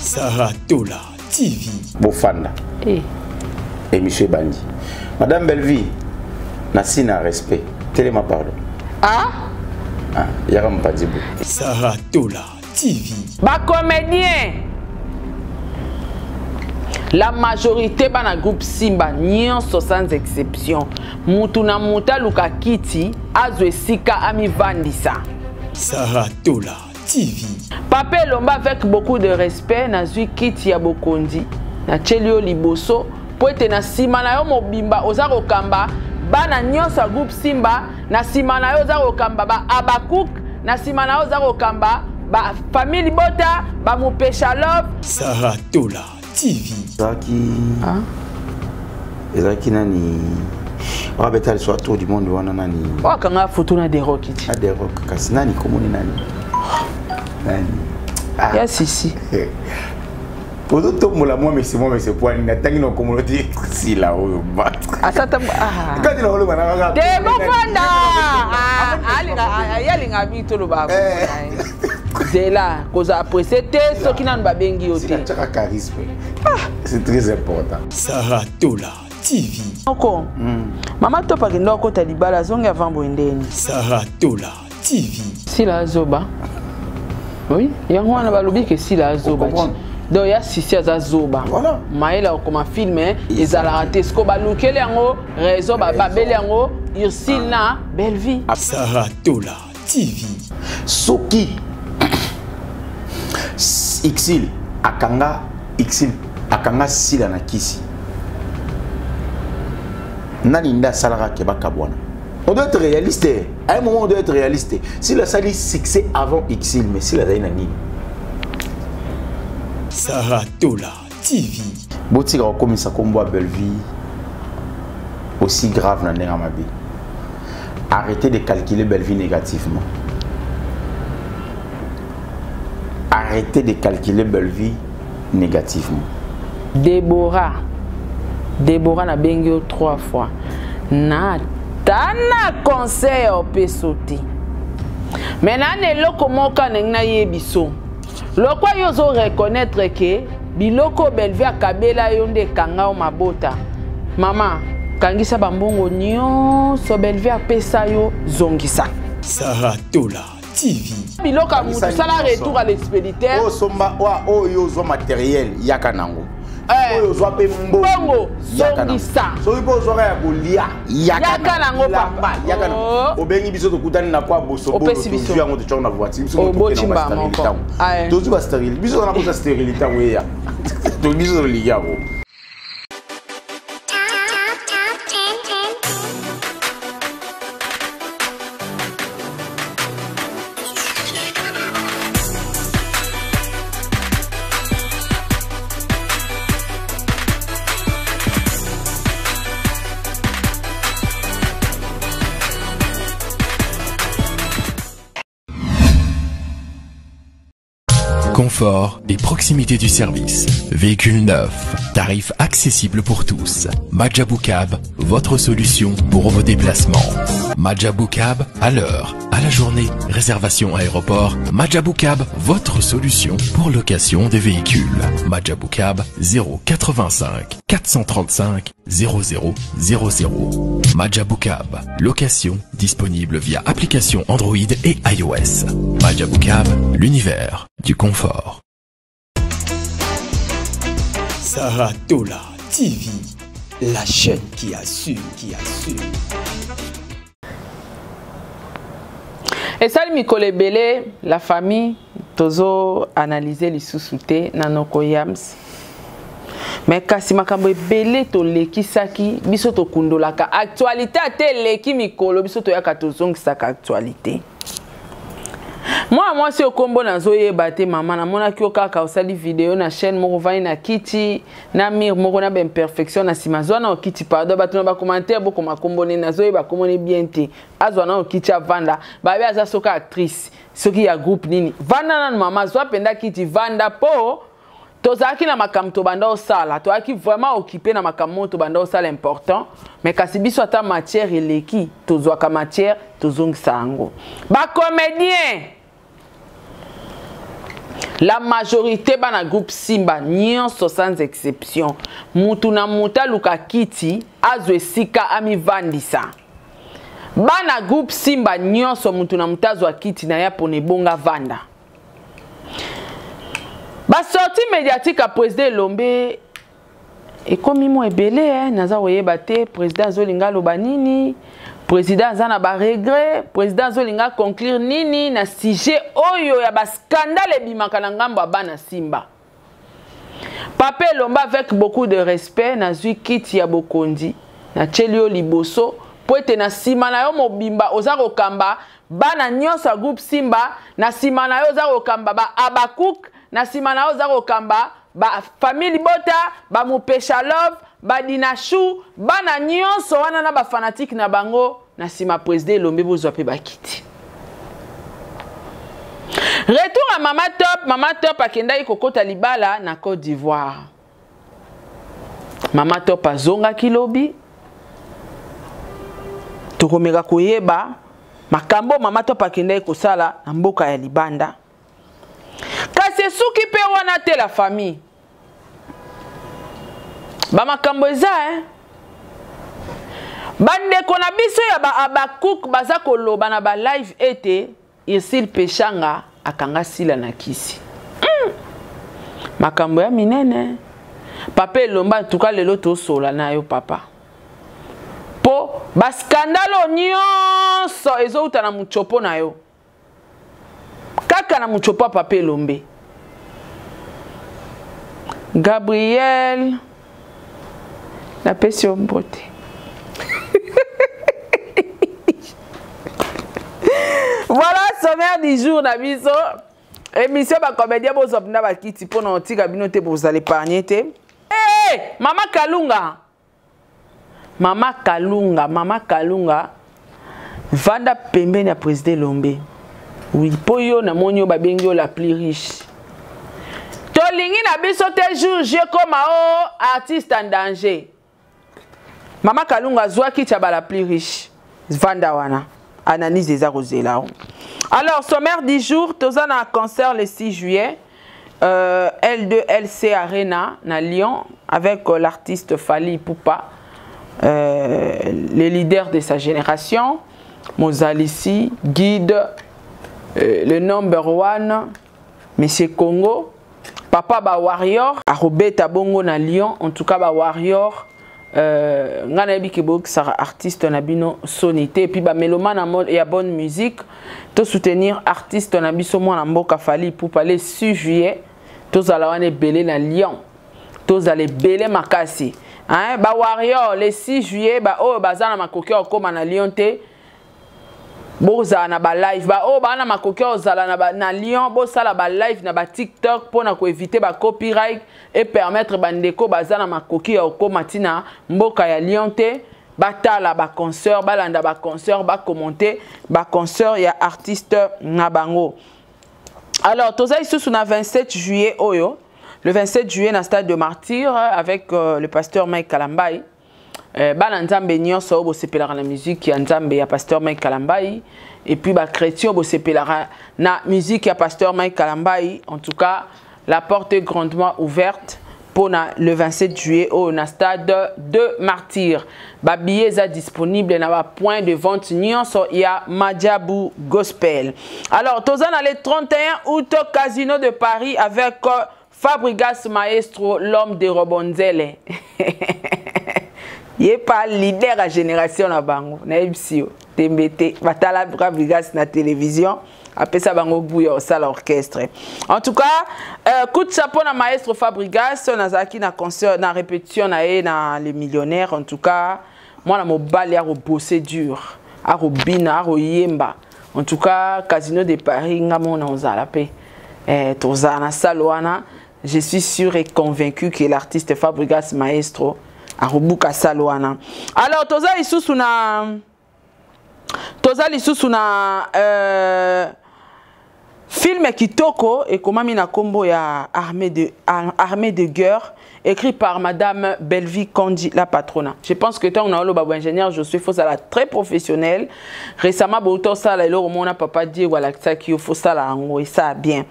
Saratola TV. Bofanda. Et Monsieur Bandi. Madame Belleville, Nassina respect. Téléma pardon. Yaram pas dit. Saratola TV. Ba comédien. La majorité bana groupe Simba nyonso sans exception. Mutuna muta luka kiti azwe sika ami vandisa. Saratola TV. Papa Lomba avec beaucoup de respect na zui kiti ya bokondi na chelio liboso po ete na sima na yo mobimba oza kokamba bana nyonso groupe Simba na sima na yo oza kokamba ba Abakuk na sima na yo oza kokamba ba famille Bota ba Mupesha Love. Saratola TV. Ezaki nani on va le soir tour du monde wana nani wakanga photo na des rock iti des rock kasi nani komoni nani ya sisi Odo tombola moi mais c'est point natangi no komoloti si la oyo ba asata kati na olo bana de bofanda yalinga bitolo ba Zela, koza apprécié ce qui n'a pas bien guilloté. C'est un charisme. C'est très important. Saratola TV. Oko. Maman to pa kendo ko talibala zonga avant boendeni. Saratola TV. Si la zoba. Oui, yango na balobi ke si la zoba. Donc ya sisi za zoba. Voilà. Maela comme film ezala raté sko balukele yango réseau ba babele yango Ursil na belle vie. Saratola TV. Soki Xil akanga sila na kisi nani nda salara ke bakabwana. On doit être réaliste. À un moment on doit être réaliste. Si la sali succès avant Xil mais si la zaina nini Saratola TV. Botika okomisa kombo a Belleville aussi grave na ndenge mabe. Arrêtez de calculer Belleville négativement. Arrêtez de calculer Belleville négativement. Déborah n'a bengi 3 fois. Na tana conseil au pesoti. Maintenant ne loko moka nengna yebiso. Loko yozo reconnaître que biloko Belleville akabela yonde kanga o mabota. Mama kangisa bambongo nyonso Belleville apesa yo zongisa. Saratola TV. Biloka mutu sala retour à l'expéditeur. Oh somba oh yozo matériel yakanango. Yozo pe mbongo zongisa. So ipo zora ya kolia yakanango papa. Yakanango. Obengi biso to kutani na kwa boso bobo tu yango to chona voiture biso to chimba moko. To zuba stérile. Biso na kosa stérilité weya. To biso to ligabo. Confort et proximité du service. Véhicule neuf. Tarifs accessibles pour tous. Majabou Cab, votre solution pour vos déplacements. Majabou Cab, à l'heure, à la journée, réservation aéroport. Majabou Cab, votre solution pour location des véhicules. Majabou Cab, 085 435 0000. Majabou Cab, location disponible via application Android et iOS. Majabou Cab, l'univers du confort. Saratola TV, la chaîne qui assume, Et ça, Mikole Belé, la famille, tozo analyser les sous-soutés, nanoko yams. Mais kasi makambo belé to leki saki, biso to kundolaka. Actualité a te leki mikolo, biso to yaka tozong saka actualité. Moi si okombo na zoye bate maman na mona ki okaka osali vidéo na chaîne moko vani na kiti na mir moko na ben perfection na simazwa na okiti pardon bato na ba commentaire boko makombo na zoye ba komone bien te azwa na okiti avanda ba be aza soka actrice soki ya groupe nini vanda na mama zwa penda kiti vanda po tozaki na makamto banda osala to aki vraiment occupé na makamto banda osala important mais kasi biso ata matière eleki tozwa ka matière tozongisa yango ba comédien La majorité bana groupe Simba nyonso sans exception. Mutu na muta luka kiti azwe sika ami vandisa. Bana groupe Simba nyonso mutu na muta azwa kiti na ya pone bonga vanda. Ba sortie médiatique à président Lombe et comme mo ebele naza oyeba te président Zolinga lobanini. Président Zana ba regret, président Zolinga conclure nini na sujet oyo ya ba scandale bimaka na ngambo bana Simba. Pape Lomba avec beaucoup de respect na zui kiti ya bokondi na chelio liboso po ete na sima na yo mobimba ozako kamba bana nyonso ya groupe Simba na sima na yo ozako kamba ba Abakuk na sima na yo ozako kamba ba famille Bota ba Mupesha Love ba Dinashu bana nyonso wana na ba fanatique na bango na sima président Lombe bozwa pe bakiti. Retour à Mama Top akenda ikokota libala na Côte d'Ivoire. Mama Top azonga kilobi. Tokomeka koyeba makambo Mama Top akenda ikosala na mboka ya libanda. Kasi suki pe wana te la famille. Ba makambo eza Bandeko na biso ya ba Abakuk baza koloba na ba live ete Isil Peshanga akanga sila na kisi. Makambo ya minene. Papa Lomba tuka lelo to sola na yo papa. Po ba skandalo nyonso ezo uta na muchopo na yo. Kaka na muchopo Papa Lombe. Gabriel la passion beauté. Voilà, sommaire du jour Nabiso. Émission ba comédien bo zopna ba kiti pour na tika binote pour vous aller épargner te. Eh, Mama Kalunga. Mama Kalunga. Vanda pembeni ya président Lombe. Oui, poyo na monyo ba bengi la plus riche. Tolingi na biso te jour je comme artiste en danger. Mama Kalunga zwa kiti ba la plus riche. Vanda wana. Analyse des arrosés. Alors, sommaire du jour, Tozan a un concert le 6 juillet. L2LC Arena, à Lyon, avec l'artiste Fali Poupa, les leaders de sa génération, Mozalissi, Guide, le number one, Monsieur Congo, Papa Ba Warrior, Arobeta Bongo na Lyon, en tout cas Ba Warrior. Ngana bi kebok sera artiste nabino sonité puis ba mélomane en mode et à bonne musique to soutenir artiste nabiso mo na mboka Fali pour parler 6 juillet to zalawane belé na Lyon to zale belé makasi hein ba Warrior le 6 juillet ba o bazana makoki okoma na Lyon te boza na ba live ba o bana makoki ozala na Lyon bo sala ba live na ba TikTok pour na ko éviter ba copyright et permettre bandeko bazana makoki okoma tina mboka ya Lyon te batala ba concert balanda ba concert ba commenter ba concert ya artiste na bango. Alors toza ici na 27 juillet oyo le 27 juillet na stade de Martyr avec le pasteur Mike Kalambai. Bana nzambe nyonso bo sepelara na musique ya nzambe ya pasteur Mike Kalambai et puis ba chrétien bo sepelara na musique ya pasteur Mike Kalambai. En tout cas la porte est grandement ouverte pour le 27 juillet au stade de Martyr. Ba billets sont disponibles dans le point de vente nyonso ya Madjabu Gospel. Alors tozana le 31 août au Casino de Paris avec Fabregas Maestro, l'homme de Robonzele. Il n'est pas leader à génération na bango. Na ebsio tembete batala Fabregas na télévision. Après ça bango bouya au salle orchestre. En tout cas, coup de chapeau na Maestro Fabregas, na zaki na concert na répétition na les millionnaires. En tout cas, moi na mobali a bosser dur, a robina, a yemba. En tout cas, Casino de Paris ngamo na ozala pe. Tozana salwana. Je suis sûr et convaincu que l'artiste Fabregas Maestro a rebuka salwana. Alors toza lisusu na Film Kitoko et comment mina combo ya armée de guerre écrit par Madame Belvi Kondi, la patronne. Je pense que tant on a le babo ingénieur Josué Fossala très professionnel. Récemment, Bouto Sala et là, mon papa dit voilà ça qui faut ça là et ça bien.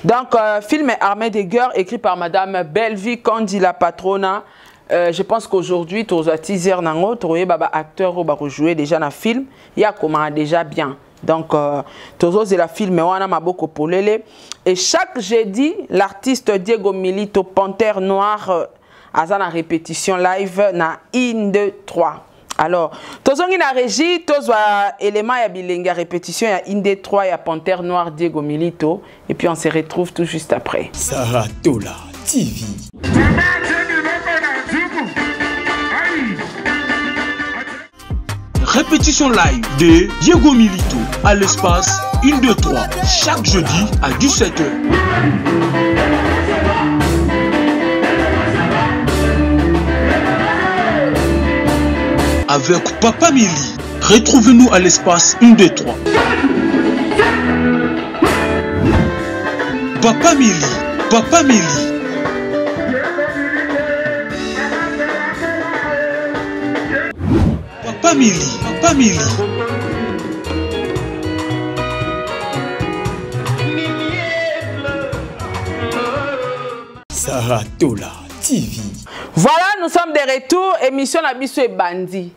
Donc film Armée de guerre écrit par Madame Belvi Kondi, la patronne. Je pense qu'aujourd'hui, tous les teasers nango, tous les acteurs qui vont jouer déjà dans le film, il y a comment déjà bien. Donc, tous les films, on a beaucoup polélé. Et chaque jeudi, l'artiste Diego Milito, Panthère Noire, a la répétition live na 1, 2, 3. Alors, tous les la régie, tous les éléments y a répétition, il y a 1, 2, 3, il y a Panthère Noire, Diego Milito. Et puis on se retrouve tout juste après. Saratola TV. Répétition live de Diego Milito à l'espace 1, 2, 3 chaque jeudi à 17h. Avec Papa Mili, retrouvez-nous à l'espace 1, 2, 3. Papa Mili, Papa Mili. Papa Mili, Papa Mili. Saratola TV. Voilà, nous sommes de retour. Émission Nabiso et Bandi.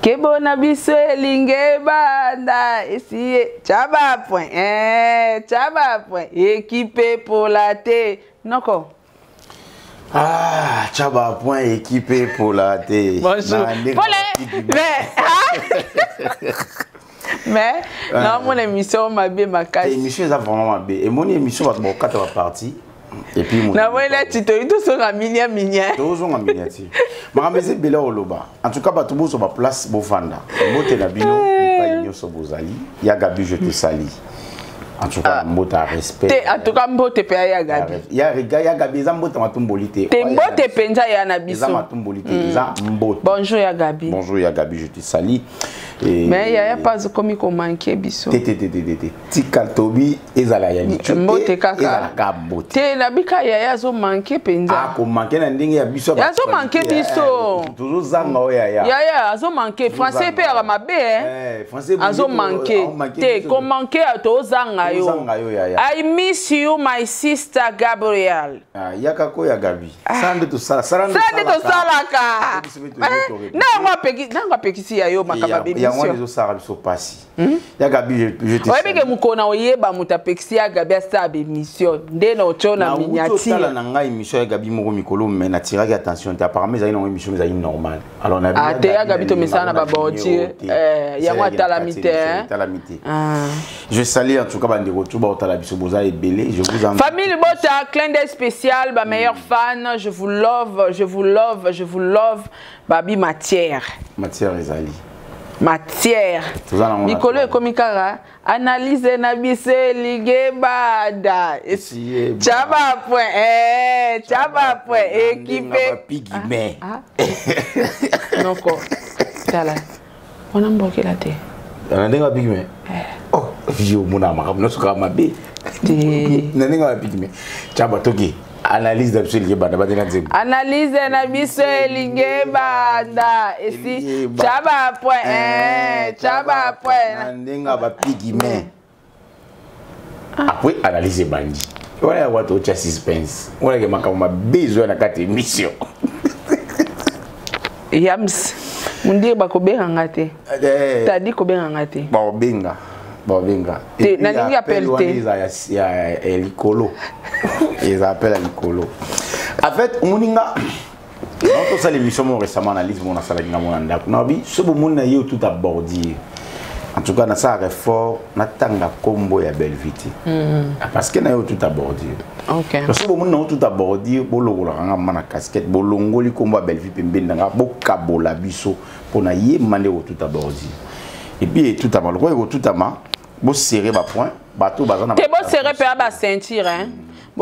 Kebo Nabiso et Lingue Banda. Ici, Tchaba point. Tchaba point. Équipé pour la thé. Noko. Ah, Tchaba point équipé pour la thé. Bonjour. Mais non, mon émission m'a bien ma casse. L'émission est vraiment bien. Et mon émission va être 4 parties. Et puis mon. Na voilà, tu te dis sur un miniature. Tous en miniature. Mais c'est bela oloba. En tout cas, tout le monde sur ma place bofanda. Moté la bino, pas igno so bozali. Ya Gabi, je te sali. En tout cas, mbota respect. En tout cas, mbote pe ya Gabi. Ya Gabi, za mbota matumbolite. Te mbote penja ya na biso. Za matumbolite, za mbote. Bonjour ya Gabi. Bonjour ya Gabi, je te sali. Mais il y a pas de comme qu'on manquait biso. Tika tobi ezala ya bicho. Mbote kaka. Ezala ka mbote. Te na bika ya zo manquer penja. Ah, ko manquer na ndenge ya biso. Ya zo manquer biso. Toujours zanga oya ya. Ya zo manquer français pe ya mabe français azo manquer. Te ko manquer to zanga yo. I miss you my sister Gabriel. Ah, yaka ko ya Gabi. Sande to sala. Sande to sala ka. Na ngwa pekisi ya yo makaba baby. Moi, les autres, ça se passe. Ya Gabi, je te dis. Oui, mais mukona oyeba mutapexi ya Gabi asa émission. Ndena ochona miniature. Na nanga émission ya Gabi moko mikolo mais na tirage attention, tu apparemment ça une émission mais normale. Alors on a ah te ya Gabi to messana na baboti. Ya moi talamité. Je salue en tout cas bande retour ba otala biso boza et belé, je vous en famille Bota clin d'œil spécial ba meilleur fan, je vous love babi matière Ezali. Matière. Nicolo Komikara analyse na bise ligue bada. Tchaba point Tchaba point équipé. Non quoi. Tala. On a bloqué la tête. On a déjà pigme. Oh, j'ai au monde à ma non sur ma bé. N'a pigme. Tchaba toki. Analyse de ligue bada analyse na biso ligue bada ici Tchaba point ndinga ba pigime après analyse bandi voilà what autre suspense voilà que makama besoin na kati émission yams mundi ba ko benga ngate tadi ko benga ngate ba benga te na nini appelle te ya Elikolo. Ils appellent Elikolo. En fait, moninga on ça l'émission mon récemment analyse mon sala nga mon ndako. Na bi so bo mon na yo tout abordir. En tout cas na ça réfort na tanga combo ya Belviti. Parce que na yo tout abordir. OK. So bo mon na tout abordir bo logola nga mana casquette bo longoli combo ya Belviti pembe nga bo kabola biso pona ye mande yo tout abordir. Et puis tout à l'heure, tout à l'heure, bon serré bas point, bateau bazana. T'es bon serré per bas ceinture hein.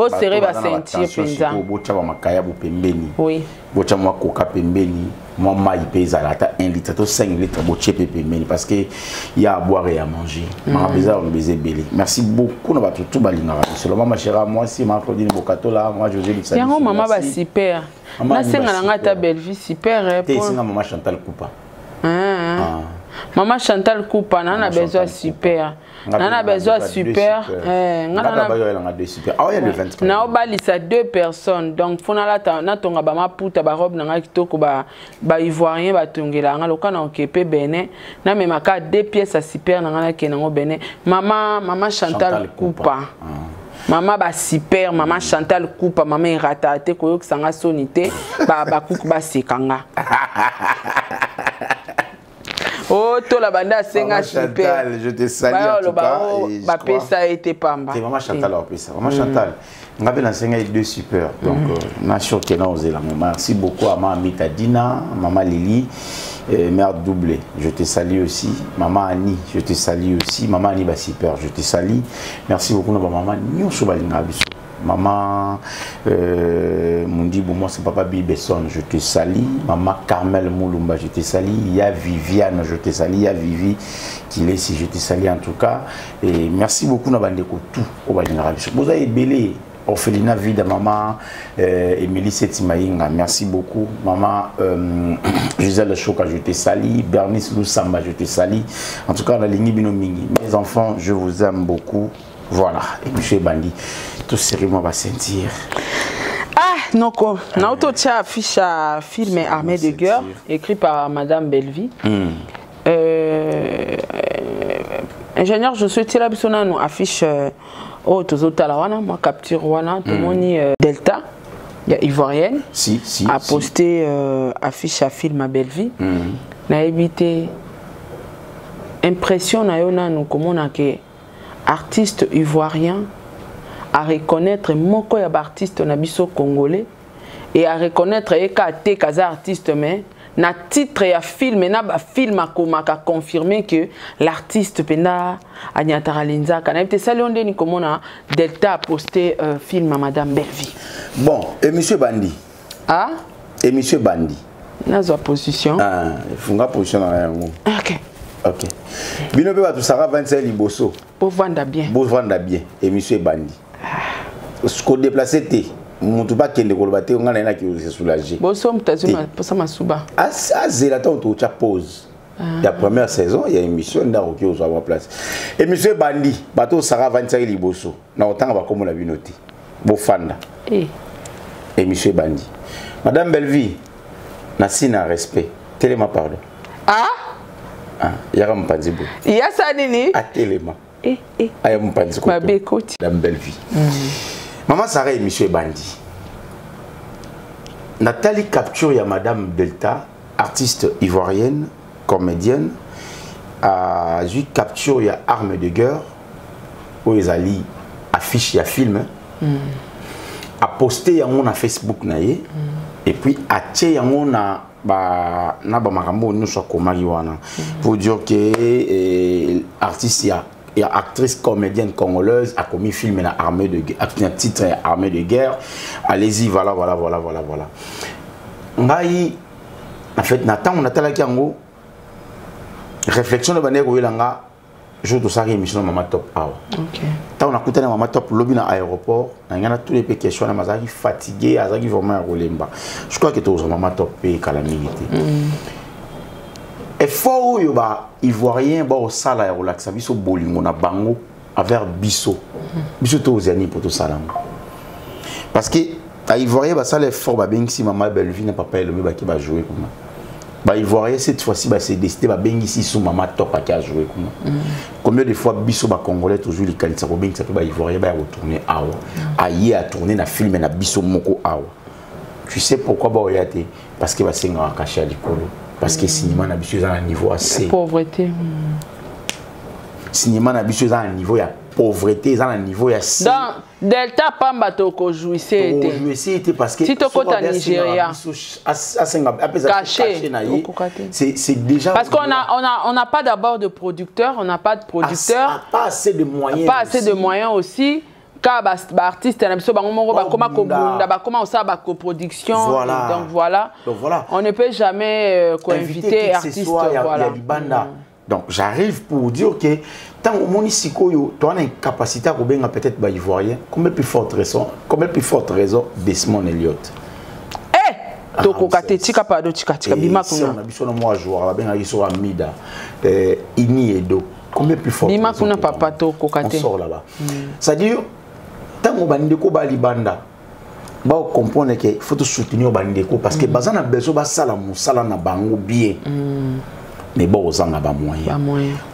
Bo serré ba sentir penza. Bo tchaba makaya bo pembeni. Oui. Bo tchaba mwa coca pembeni. Moi maï pesa là ta 1 litre to 5 litres bo tché pembeni parce que il y a à boire et à manger. Ma beza on baiser belé. Merci beaucoup na ba tout balinga. Seulement ma chère moi si ma Claudine Bokato là, moi José Lissali. Yango maman ba super. Na senga na ngata belle vie super. Te senga maman Chantal Koupa. Maman Chantal Koupa, on a besoin super. On a besoin super. On a deux super. Ah, il y a le 23. On a balisa 2 personnes. Donc, faut na tonga ba ma puta ba robe na kitoko ba ivoirien ba tongela nga loka na okepe bene. Na me maka 2 pièces à super na nga ke na ngo bene. Maman Chantal Koupa. Maman ba super, maman Chantal Koupa, maman ratate ko yok sanga sonité ba kuku ba sekanga. Oh, toi la bande à Senga super. Je te salue en tout cas. Ça a été pamba. C'est maman Chantal a ça. Maman Chantal, on appelle la Senga 2 super. Donc, on a choqué dans la maman. Merci beaucoup à maman Amita Dina, maman Lily, mère doublée. Je te salue aussi. Maman Annie, je te salue aussi. Maman Annie super, je te salue. Merci beaucoup à maman Nyonso Balinga Biso. Maman Mundi Boumou, c'est papa Bibesson, je te salue. Maman Carmel Moulumba, je te salue. Il y a Viviane, je te salue. Il y a Vivi qui est ici, je te salue en tout cas. Et merci beaucoup Nabandeko tout au Balinga. Vous avez belé Orphelina Vida, maman Émilie Setimaïnga, merci beaucoup. Maman Gisèle Choka, je te salue. Bernice Loussamba, je te salue. En tout cas, la ligne Binomingi. Mes enfants, je vous aime beaucoup. Voilà, et monsieur Bandi, tout sérieusement va sentir. Ah, non, quoi. Nauto tcha affiche à film Armée de guerre, écrit par Madame Bellevie. Ingénieur, je suis là, nous affiche au Tozotalawana, moi capture Wana, tout le monde Delta, il y a Ivoirienne, a posté affiche à film à Bellevie. N'a évité impression, nous comment on a que artiste ivoirien à reconnaître moko ya artiste nabiso congolais et à reconnaître ekate kaza artiste mais na titre ya film na ba film akomaka confirmer que l'artiste penda anyatara linzaka na sali onde ni komona Delta a posté film à Madame Bellevie. Bon, et monsieur Bandi. Ah? Et monsieur Bandi. Nazo position. Ah, funga position na yango. OK. Ok. Bino pe batu sara 25 liboso. Pour vendre bien. Pour vendre bien. Et monsieur Bandi. Ce qu'on déplacé té. Mutu ba kende ko lobate ngana na ki se soulager. Boso mtazuma posa masuba. Zela ta on cha pause. La première saison, il y a une émission d'Aroki aux avoir place. Et monsieur Bandi, bateau sara 25 liboso. Na autant va comme on a vu noter. Bo fanda. Et monsieur Bandi. Madame Bellevie, nasina respect. Téléma pardon. Ah? Yara mpanzi bo. Ya sa nini? Atelema. Aya mpanzi ko. Ma bekoti. Madame Bellevie. Maman Sarah et monsieur Bandi. Nathalie capture ya Madame Delta, artiste ivoirienne, comédienne, a eu capture ya arme de guerre où ils allaient affiche ya film. A posté yango na Facebook na ye et puis a tie yango na ba makambo nous soit komaki wana pour dire que artiste et actrice comédienne congolaise a commis film na armée de guerre, un titre armée de guerre. Allez-y, voilà. Ngai en fait Nathan on atala kiango réflexion de bande ko yelanga jour de sa émission Maman Top awa. OK. Tant on a écouté Maman Top lobby dans aéroport, on a tous les questions na mazaki fatigué, azaki vraiment rolemba. Je crois que tous Maman Top et calamité. Et faut yo ba ivoirien ba au sala ya relaxa biso bolingo na bango avec biso. Biso to ozani pour tout salam. Parce que à ivoirien ba sala fort ba bengisi Maman Bellevie na papa elomé ba ki ba jouer comme bah ivoirien cette fois-ci bah c'est décidé bah bengi ici sous Maman Top à qui a joué comme combien de fois biso ba congolais toujours les qualités ko bengi ça bah ivoirien bah retourner awa aïe a tourner na film na biso moko awa. Tu sais pourquoi bah oyate parce que bah c'est nga caché à l'école parce que cinéma na biso à un niveau assez pauvreté. Cinéma na biso à un niveau ya pauvreté à un niveau ya dans Delta Pamba toko jouissait était parce que si tu côté Nigeria caché c'est déjà parce qu'on a pas d'abord de producteur, on n'a pas de producteur, pas assez de moyens, pas assez de moyens aussi ka ba artiste na biso bango moko ba koma ko bunda ba koma ça ba coproduction donc voilà on ne peut jamais co-inviter artiste voilà donc j'arrive pour dire que tant au moni sikoyo tu as une capacité à benga peut-être ba ivoirien combien plus forte raison Desmond Elliott toko katetika pado tika bima kuna na biso na moi joueur la benga iso amida ini edo combien plus fort bima kuna papa toko kate on sort là-bas c'est-à-dire tant au bandeko ba libanda ba comprendre que faut te soutenir bandeko parce que bazana besoin ba sala musala na bango bien mais bon ozanga ba moyen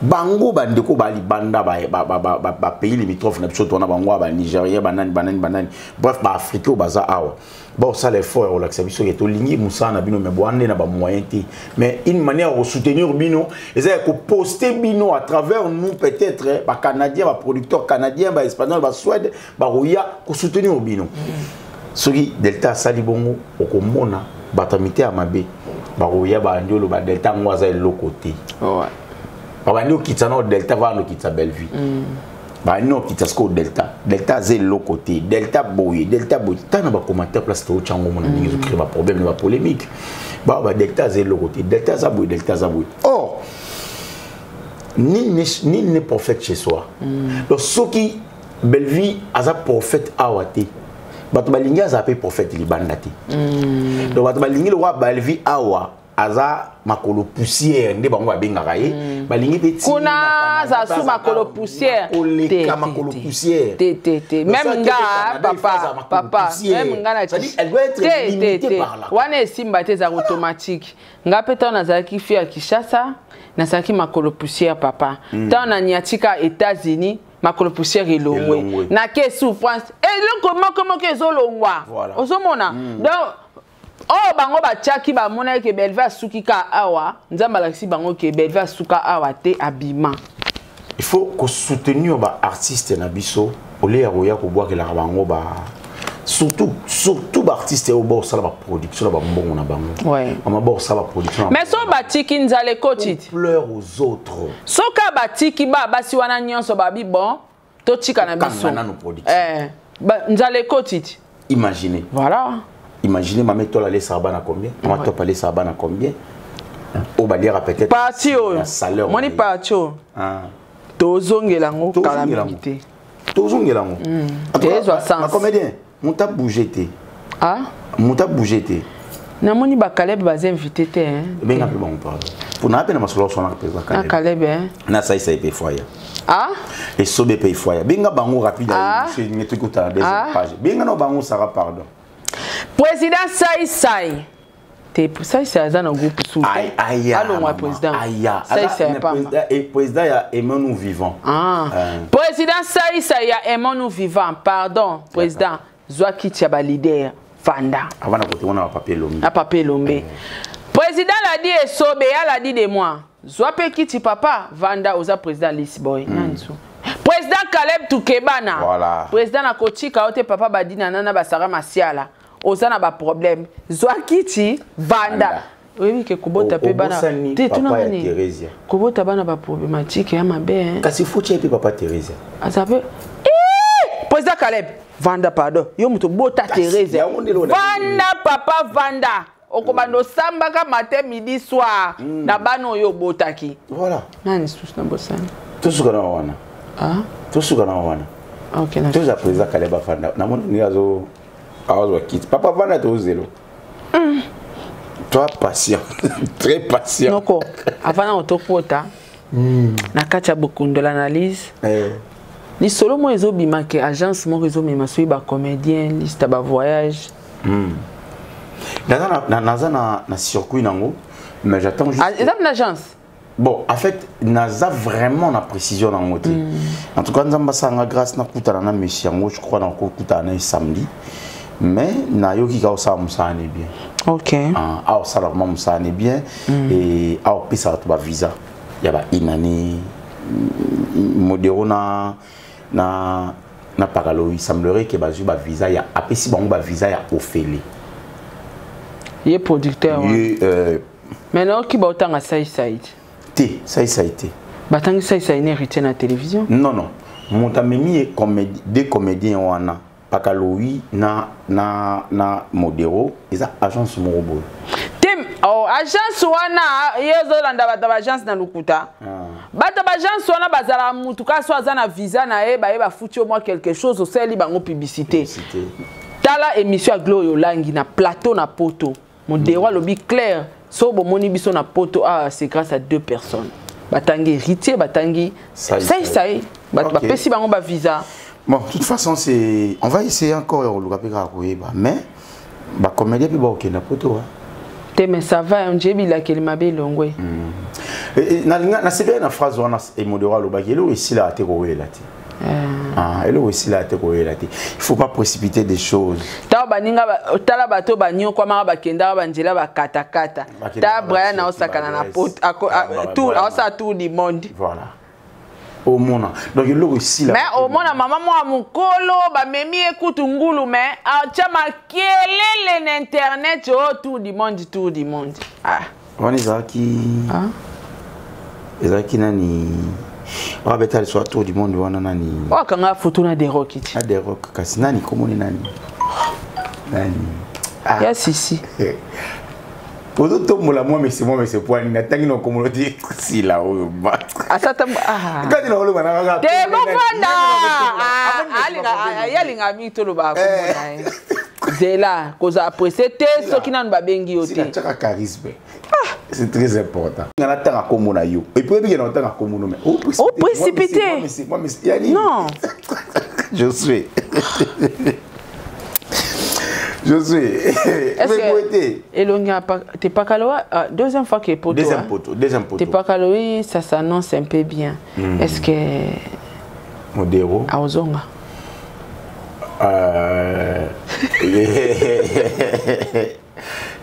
bango bandeko ba libanda ba pays limitrophe na biso to na bango ba Nigeria banani bref ba Afrique au baza awa bon ça les forts relax biso que to ligné musa na bino mais boande na ba moyen té mais une manière de soutenir bino et ça que poster bino à travers nous peut-être ba canadien ba producteur canadien ba espagnol ba suède ba roya ko soutenir bino soki delta sali bongo okomona batamité à mabe ba roya ba ndiolo ba delta ngwaza le côté ouais ba ndio kitana delta va no kitsa belle vie bah non qui t'asco delta c'est l'autre côté delta boy t'as na ba commentaire place to chango mon ami je crée ba problème ba polémique bah delta c'est l'autre côté delta za boy or ni n'est prophète chez soi donc ce qui belle vie aza prophète awate bato balingi aza pe prophète libandati donc bato balingi le wa belle vie awa aza makolo poussière nde bango babengaka ye balingi petit kuna za su makolo poussière makolo poussière même nga papa même nga na elle doit être limitée par là wana esimba te za automatique nga peta na za ki fia Kinshasa na saki makolo poussière papa tant na nyatika États-Unis makolo poussière elongwe na ke souffrance et comment que ezolongwa ozomona donc oh bango ba tchaki ba mona ke belva sukika awa nzamba lakisi bango ke belva suka awa te abima il faut que soutenir ba artiste na biso ole ya roya ko boire la bango ba surtout ba artiste au bord ça la production ba mbongo na bango ouais on bord ça la production mais so ba tiki nzale kotiti pleure aux autres soka ba tiki ba basi wana nyonso ba bi bon to tika na biso ba nzale kotiti imaginez voilà. Imaginez ma méthode aller sarban à combien? Ma top aller sarban à combien? Au balière peut-être. Patio. Moni patio. Ah. Tozongelango calamité. Tozongelango. Ma comédien, mon t'a bougé té. Ah? Mon t'a bougé té. Na moni ba Caleb ba invité té hein. Ben un peu bon parle. Pour na peine ma solo son présent Caleb. Caleb hein. Na ça paye foyer. Ah? Et sobe paye foyer. Benga bango rapide c'est mes trucs au deuxième page. Benga no bango Sarah pardon. Président Sai. T'es pour ça c'est un groupe sous. Allô moi président. Et président il aimons nous vivants. Président Sai ya aimons nous vivants. Pardon président Zwaki Tiaba leader Vanda. Avant de côté on a papier Lombe. A papier Lombe. Président l'a dit et Sobe l'a dit de moi. Zwape kiti papa Vanda oza président Lisboy. Nanzu. Président Caleb Toukebana. Voilà. Président na kotika ote papa badina nana basara masiala. Osana ba problème. Zwakiti Vanda. Oui que Kubota pe bana. Te tuna nani? Teresia. Kubota bana ba problématique ya mabe hein. Kasi futi pe papa Teresia. Azabe. Président Caleb Vanda pardon. Yo muto bota Teresia. Vanda papa Vanda. Okobando samba ka matin midi soir. Na bano yo botaki. Voilà. Nani sus na bosana. Tout ce qu'on a wana. Ah? Tout ce qu'on a wana. OK na. Tout ça président Caleb Vanda. Na mon ni azo papa Vanda to zéro. Toi patient, très patient. Noko, avant na otokota. Na kacha beaucoup de l'analyse. Ni solo mo ezo bima ke agence mo ezo mema so ba comédien, liste ba voyage. Na circuit nango, mais j'attends juste. Exemple l'agence. Bon, en fait, naza vraiment na précision dans côté. En tout cas, nzamba sanga grâce na kutana na monsieur ngo, je crois na kutana na samedi. Mais na yoki ka osa musane bien. OK. Ah, ça la maman musane bien et ah pisa to ba visa. Ya ba inani modéro na paralo, il semblerait que ba visa ya apesi bango ba visa ya ofele. Il est producteur. Maintenant qui ba otanga Sai. Ça a été. Batang Sai hérité na télévision. Non. Montamemi des comédiens wana Pakaloui na modéro ils a agence Morobo. Tim agence wana yezo landa bata agence na lukuta. Bata agence wana bazala mutuka so azana visa na e ba futi au moins quelque chose au seli bango publicité. Tala émission à Gloire Yolangi na plateau na poto. Modéro lobby clair so bo moni biso na poto c'est grâce à 2 personnes. Batangi héritier batangi ça pesi bango ba visa. Bon, de toute façon, c'est on va essayer encore mais ba comédien puis ba OK na poto. Mais ça va on dit bila kelima be longwe. Na c'est bien na phrase wana et modéro lo bakelo ici là te ko wela ti. Elle aussi là te ko wela ti. Il faut pas précipiter des choses. Ta baninga tala bato banyo kwa mara bakenda banjela bakata kata. Ta Brian na osakana na poto tout ça tout du monde. Voilà. Au monde. Donc il aussi là. Mais au monde maman moi mukolo ba memi écoute ngulu mais chama kelele l'internet tout du monde ah on ezaki ezaki nani on va soit tout du monde wana nani wa kanga photo na des rock na des rock kasi nani komoni nani ya sisi Pozo tombola moi mais c'est point na tangi no communauté si là o ba. Asata Quand il a bana te bofanda alinga mi to lo ba ko mona. Zela koza apprécier te soki nanu ba bengi ote. C'est un charisme. C'est très important. Ngana tanga komona yo. Et puis bien na tanga komono mais au précipité. Moi mais non. Je suis. Je suis. Est-ce que Elonga t'es pas Kaloa deuxième fois qu'il est pour deuxième poteau. T'es pas Kaloa ça s'annonce un peu bien. Est-ce que Modéro à Ozonga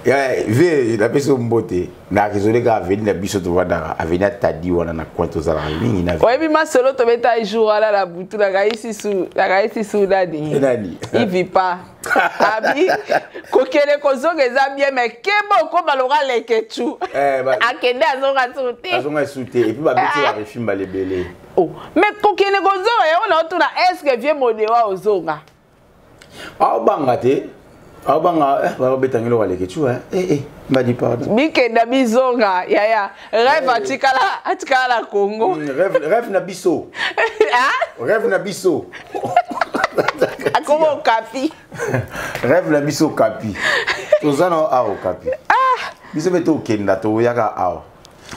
Ve la personne mbote na résolé ka venir na biso to vanda avenir tadi wana na kwento za mingi na. Ouais bi ma solo to beta jour ala la butu la gaisi sous dadi. Nani? Il vit pas. Abi kokele kozonga za bien mais kebo ko balora leketu. Akende azonga souté et puis ba beti la refilm ba lebele. Oh, mais kokele kozonga yo na otuna est-ce que vieux modéro ozonga? Ah bangate. Ah banga ba betangelo wale ketu m'a dit pardon. Bikenda bizonga yaya rêve atikala la Congo. Rêve na biso. Rêve na biso. Comment capi? Rêve na biso capi. Tozana au capi. Biso beto kenda to yaka a.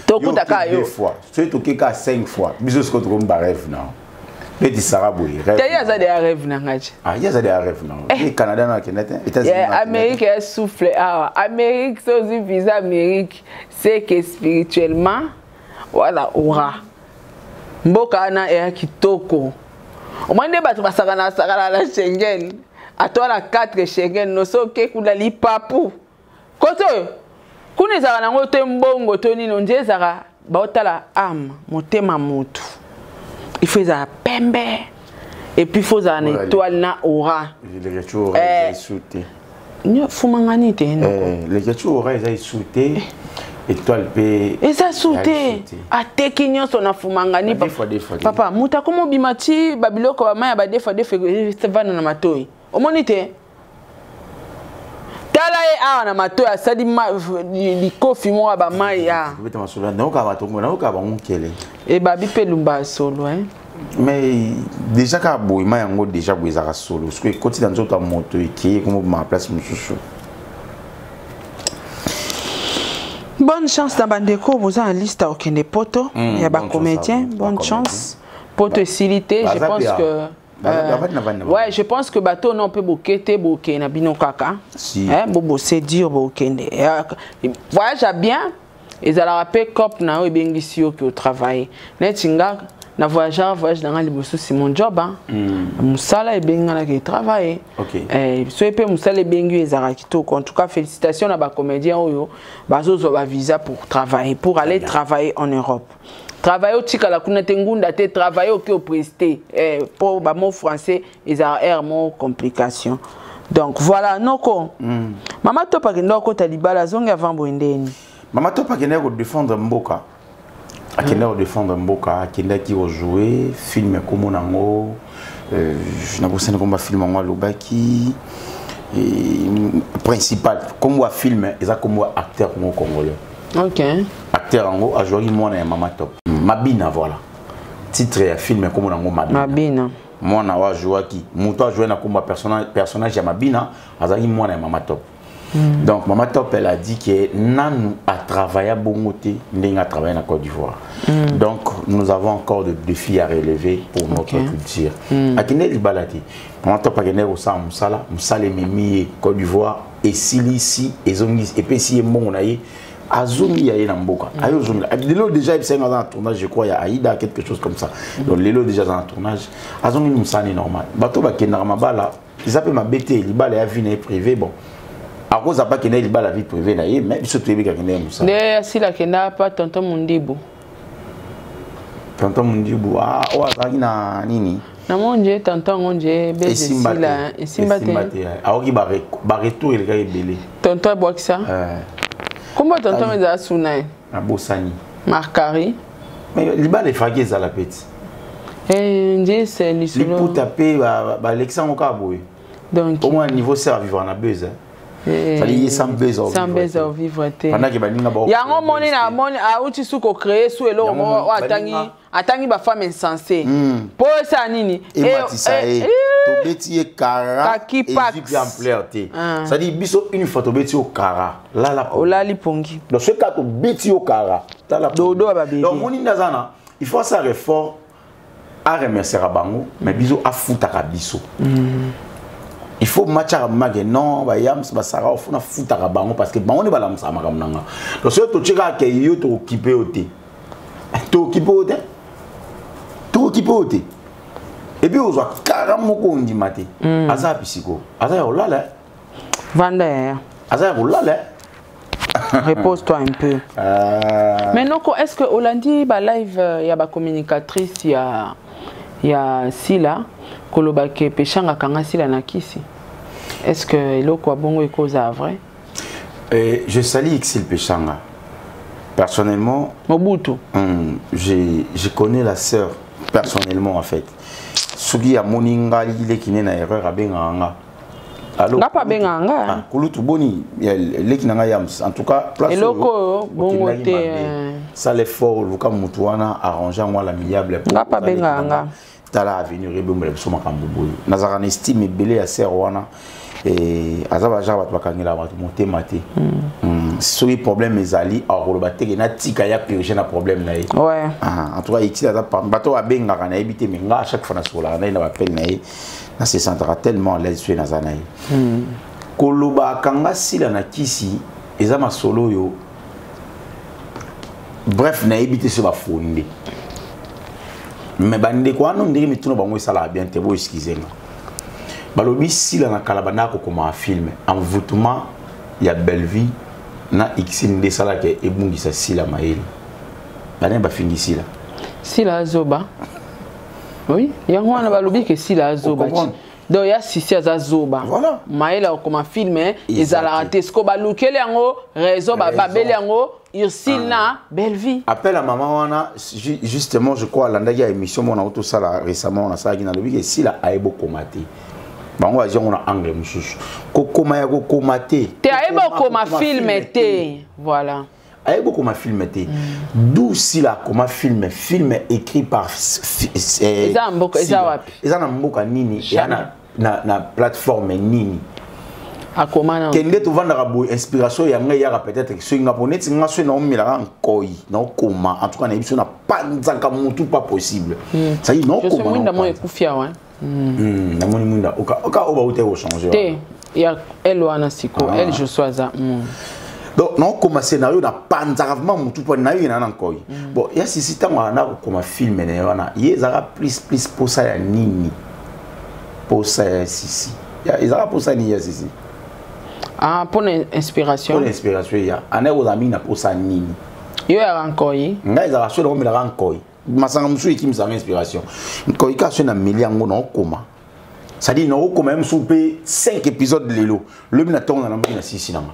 To kutaka yo. 2 fois. Tu to keka 5 fois. Biso ce que tu ba rêve na. Petit Saraboué. Il y a des rêves dans le il y a des rêves dans le Canada, États-Unis. Amérique est soufflé. Amérique, c'est aussi visa Amérique. C'est que spirituellement, voilà, aura. Mboka na est kitoko. Au moins, des bateaux basarana la Schengen. À toi, la 4 Schengen, no so ke kula li papu. Koto, kune zara na ngote mbongo toni no nzezara, baotala âme, motema mutu. Il faut ça pembe et puis il faut ça une étoile na aura. Les retours ils sauté. Ni fumangani te non. Les retours ils sauté étoile pe. Et ça sauté. A tekinyo so na fumangani papa muta komo bimati babiloko ba maya ba defa se vana na matoi. Omonite. Tala e na matoi asadi li kofi mo ba maya. Beta masola na ka ba tongo na ka ba onkele. Et babi pe lumba solo hein. Mais déjà ka boima yango déjà boizaka solo parce que côté dans autre moto qui est comme ma place mususu. Bonne chance dans bandeko vous en liste au kende poto il y a ba comédien bonne chance poto silité je pense que ouais je pense que bateau non peut bokete boké na bino kaka hein bobo c'est dur bokende voyage bien ils allaient rappeler cop na o bengisi yo au travail netinga na voyage dans les bossu c'est mon job hein musala e benga na qui travailler so epé musala e bengi ezara kitoko en tout cas félicitations à ba comédien oyo bazozo ba visa pour travailler pour aller travailler en Europe travailler au tikala kuna tengunda te travailler au presté pour ba mot français ezara air mot complication donc voilà noko mama topa ke ndoko talibala zonga avant boendeni Mama topa kene ko défendre mboka. akenda défendre mboka akenda ki jouer film comme nango na bosana comme film ngo lobaki principal comme wa film eza comme acteur ngo congolais. OK. Acteur ngo a joué mona ya Mama Top. Mabina voilà. Titre ya film comme nango Mabina. Mabina. Mona wa joué ki muto a joué na comme personnage ya Mabina azali mona ya Mama Top. Donc Mama Top elle a dit que Nanou a travaillé à Bongoté, Ndeng a travaillé en Côte d'Ivoire. Donc nous avons encore des défis à relever pour notre culture. Akine Libalati, Mama Top a gagné au Sam Moussala, Moussala Mimi Côte d'Ivoire et Silici et Zongi et puis si mon aïe Azumi yaye Namboka. Ayo Zomi. Lelo déjà il s'est dans un tournage je crois il y a Aïda quelque chose comme ça. Donc Lelo déjà dans un tournage. Azumi Moussani normal. Bato ba kenara mabala, ils appellent ma BT, Libala ya vie privé bon. À cause de pas qu'il ait la vie privée, mais surtout il y a des si la kena pas tonton Mundibu. Tonton Mundibu, ah, ouais, na nini? Na mon Dieu, tonton mon Dieu, bébé Sila, et Simbate. Ah, ok, barreto il est belé. Tonton boit ça? Comment tonton est à Sunai? À Bossani. Marcari. Mais il va les faguer à la petite. Eh, Dieu c'est l'issue. Il peut taper Alexandre Okaboui. Donc, au moins niveau survivre en a besoin. Ça dit sans besoin. Sans besoin vivre. Pendant que baninga ba. Ya ngo moni na moni a uti suko créer sou elo ngo atangi ba femme insensée. Po ça nini? Et Matisae. To beti e kara. Et puis en pleurté. Ça dit biso une photo beti au kara. Là la. O la lipongi. Donc ce cas to beti au kara. Dodo ba bébé. Donc moni ndazana, il faut ça effort à remercier Rabango, mais biso a foutaka biso. Il faut matcher à non, bayams basara au fond foutre à bango parce que bango ne va la msa makamnanga. Donc si tu check que yo to occupé oté. To occupé oté. To occupé oté. Et puis on voit carrément qu'on dit maté. Aza psycho. Aza yo là là. Vanda. Aza yo là là. Repose-toi un peu. Mais non, est-ce que Olandi ba live y a ba communicatrice il y a Sila Kolobake Pechanga Kanga Sila Nakisi. Est-ce que l'oko bongo est cause à vrai? Je salue Ixil Pechanga. Personnellement, Mobutu. Je connais la sœur personnellement en fait. Sugi a moninga li qui n'est na erreur à Benganga. Alors, pas Benganga. Kulutu boni lekinanga yams. En tout cas, place l'oko bongo té ça l'effort luka mutuana arranger moi l'amiable. Pas Benganga. Tala avenir rebombe soma kambubu. Nazara estime belé à serwana et azaba jaba bakangela batu monter. Si le problème est ali a rolobate na tika ya purger na problème na yi. Ouais. En tout cas ici ada bato abenga kana ebité menga à chaque fois na sola na appel na yi. Na se sentira tellement l'aise sur nazana yi. Koloba kanga sila na kisi ezama solo yo. Bref na ebité sur ba fondé. Mais bande quoi non ndiri mituno bango sala bien te bo excuser nga. Balobi sila na kalabana ko comme un film envoûtement ya belle vie na xinde sala ke ebungisa sila maeli. Bana ba fingi sila. Sila zoba. Oui, yango wana balobi ke sila zoba. Donc il y a sisi azazoba. Voilà. Maela comme un film ezala raté ce ko balukele yango réseau ba babeli yango Ursine na belle vie. Appelle à maman wana justement je crois landaki ya émission mon auto sala récemment on a ça qui na lobi ke sila aibo komate. Bango a dit on a anglais mususu. Ko koma ya ko komate. Te aibo koma film te. Voilà. Aibo koma film te. D'où sila koma film écrit par Eza mboka eza wapi? Eza na mboka nini? Na plateforme nini? Akomana kende to vanda rabo inspiration ya ngai ya peut-être que sur ngapone ti ngaso na omila nkoi na okoma en tout cas na biso na panzaka mutu pas possible ça y non koma mwinda mo ekufia wa na moni mwinda oka oba ute o changer te ya elle wana siko elle je sois za donc non comme scénario na panzaka vraiment mutu pas na yo na nkoi bon ya sisi tanga na comme film na wana yezaka plus pour ça ya nini pour ça sisi ya ezaka pour ça ni ya sisi. Ah, pour l'inspiration. Pour l'inspiration, il y a. Ane aux amis na pour ça nini. Yo ya rankoi. Nga ezala so le rankoi. Masanga musu qui me sa inspiration. Nkoi ka so na miliango na okoma. Ça dit na okoma même souper 5 épisodes de lelo. Le mina ton na mbi na 6 nanga.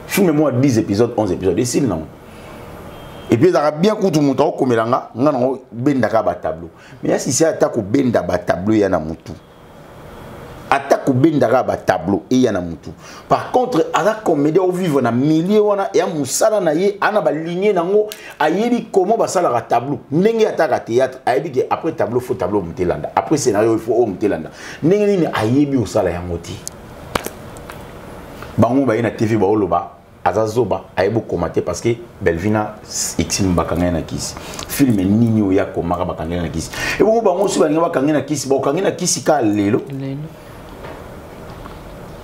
Filme moi 10 épisodes, 11 épisodes et c'est non. Et puis, il y a bien coup de mouton comme il y a un tableau. Mais si c'est attaque au benda tableau, il y a un mouton. Attaque au benda tableau, il y a un mouton. Par contre, à la comédie, au vivre dans milieu, il y a un moussala naïe, il y a une lignée, il y a comment ça la tableau. N'engue attaque théâtre, il y a après tableau, il faut tableau montelanda. Après scénario, il faut montelanda. N'engue il y a un sala yangoti. Bango ba na TV ba oloba. Azazoba aibo commenter parce que Belvina Xil bakanga na kisi film nini ya ko maka bakanga na kisi et bon bango su banga bakanga na kisi bakanga na kisi ka lelo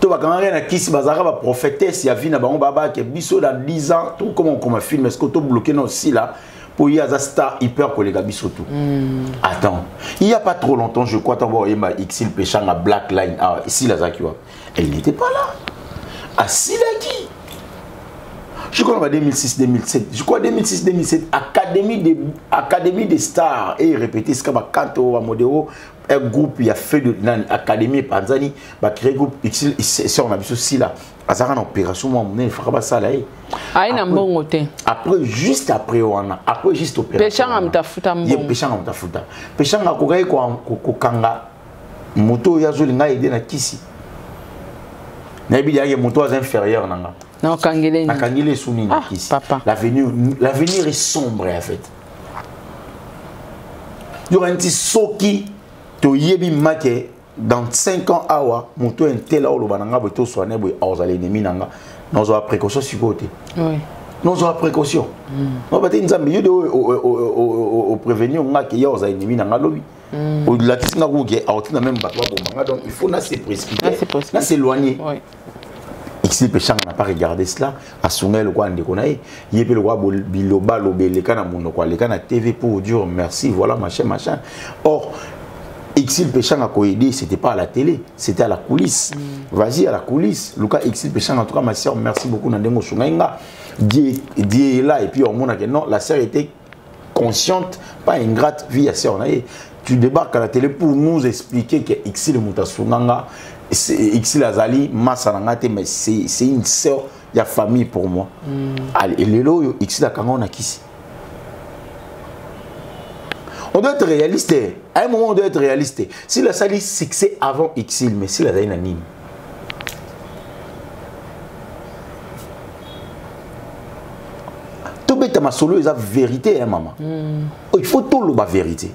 to bakanga na kisi bazaka ba prophétesse ya vina bango baba ke biso dans 10 ans tout comment on film est-ce que to bloqué non aussi là pour y a za star hyper collègue biso tout attends il y a pas trop longtemps je crois t'avoir Yema Xil Péchanga Black Line ah ici la zakiwa elle n'était pas là à Silaki. Je crois en 2006-2007. Je crois 2006-2007. Académie des stars. Et répété ce qu'il y a quand on a modéro. Un groupe, il y a fait de l'Académie Panzani. Il a créé un groupe. Si on a vu ceci là. Azara en opération. Il faut pas ça là. Après, juste après, on a. Après, juste opération. Péchanga mtafuta mbongo. Péchanga mtafuta. Péchanga kogai ko kanga. Moto ya zolinga aidé na kisi. Nabi ya moto inférieur nanga. Non, Kangele. Kangele Souni. Ah, papa. L'avenir est sombre en fait. Il y aura un petit soki. To yebi make dans 5 ans awa moto un tel au bananga beto soigner boy ozali ennemi nanga. Nous avons précaution sur côté. Oui. Nous avons précaution. On va dire nzambe yo au prévenir on a que ya ozali ennemi nanga lobi. Au-delà qui n'a pas de même bateau donc il faut se précipiter, s'éloigner. Xil Péchanga n'a pas regardé cela. À Soumé le roi Ndekonaï, il y a le roi Biloba Lobé, les canaux monocroix, les canaux TV pour dire merci, voilà machin machin. Or, Xil Péchanga a aidé, c'était pas à la télé, c'était à la coulisse. Vas-y à la coulisse. Lucas Xil Péchanga, en tout cas ma soeur, merci beaucoup Nandemo Sungainga. Dieu est là et puis on m'a dit non, la sœur était consciente, pas ingrate, vie à sœur. Tu débarques à la télé pour nous expliquer que Xil Moutasunganga, Xil Azali, Massanangate, mais c'est une sœur, il y a famille pour moi. Et les lots, Xil Akanga, on a qui? On doit être réaliste. À un moment, on doit être réaliste. Si la salle succès avant Xil, mais si la salle anime. Tout bête ma solo, il y a vérité, hein, maman. Il faut tout le vérité.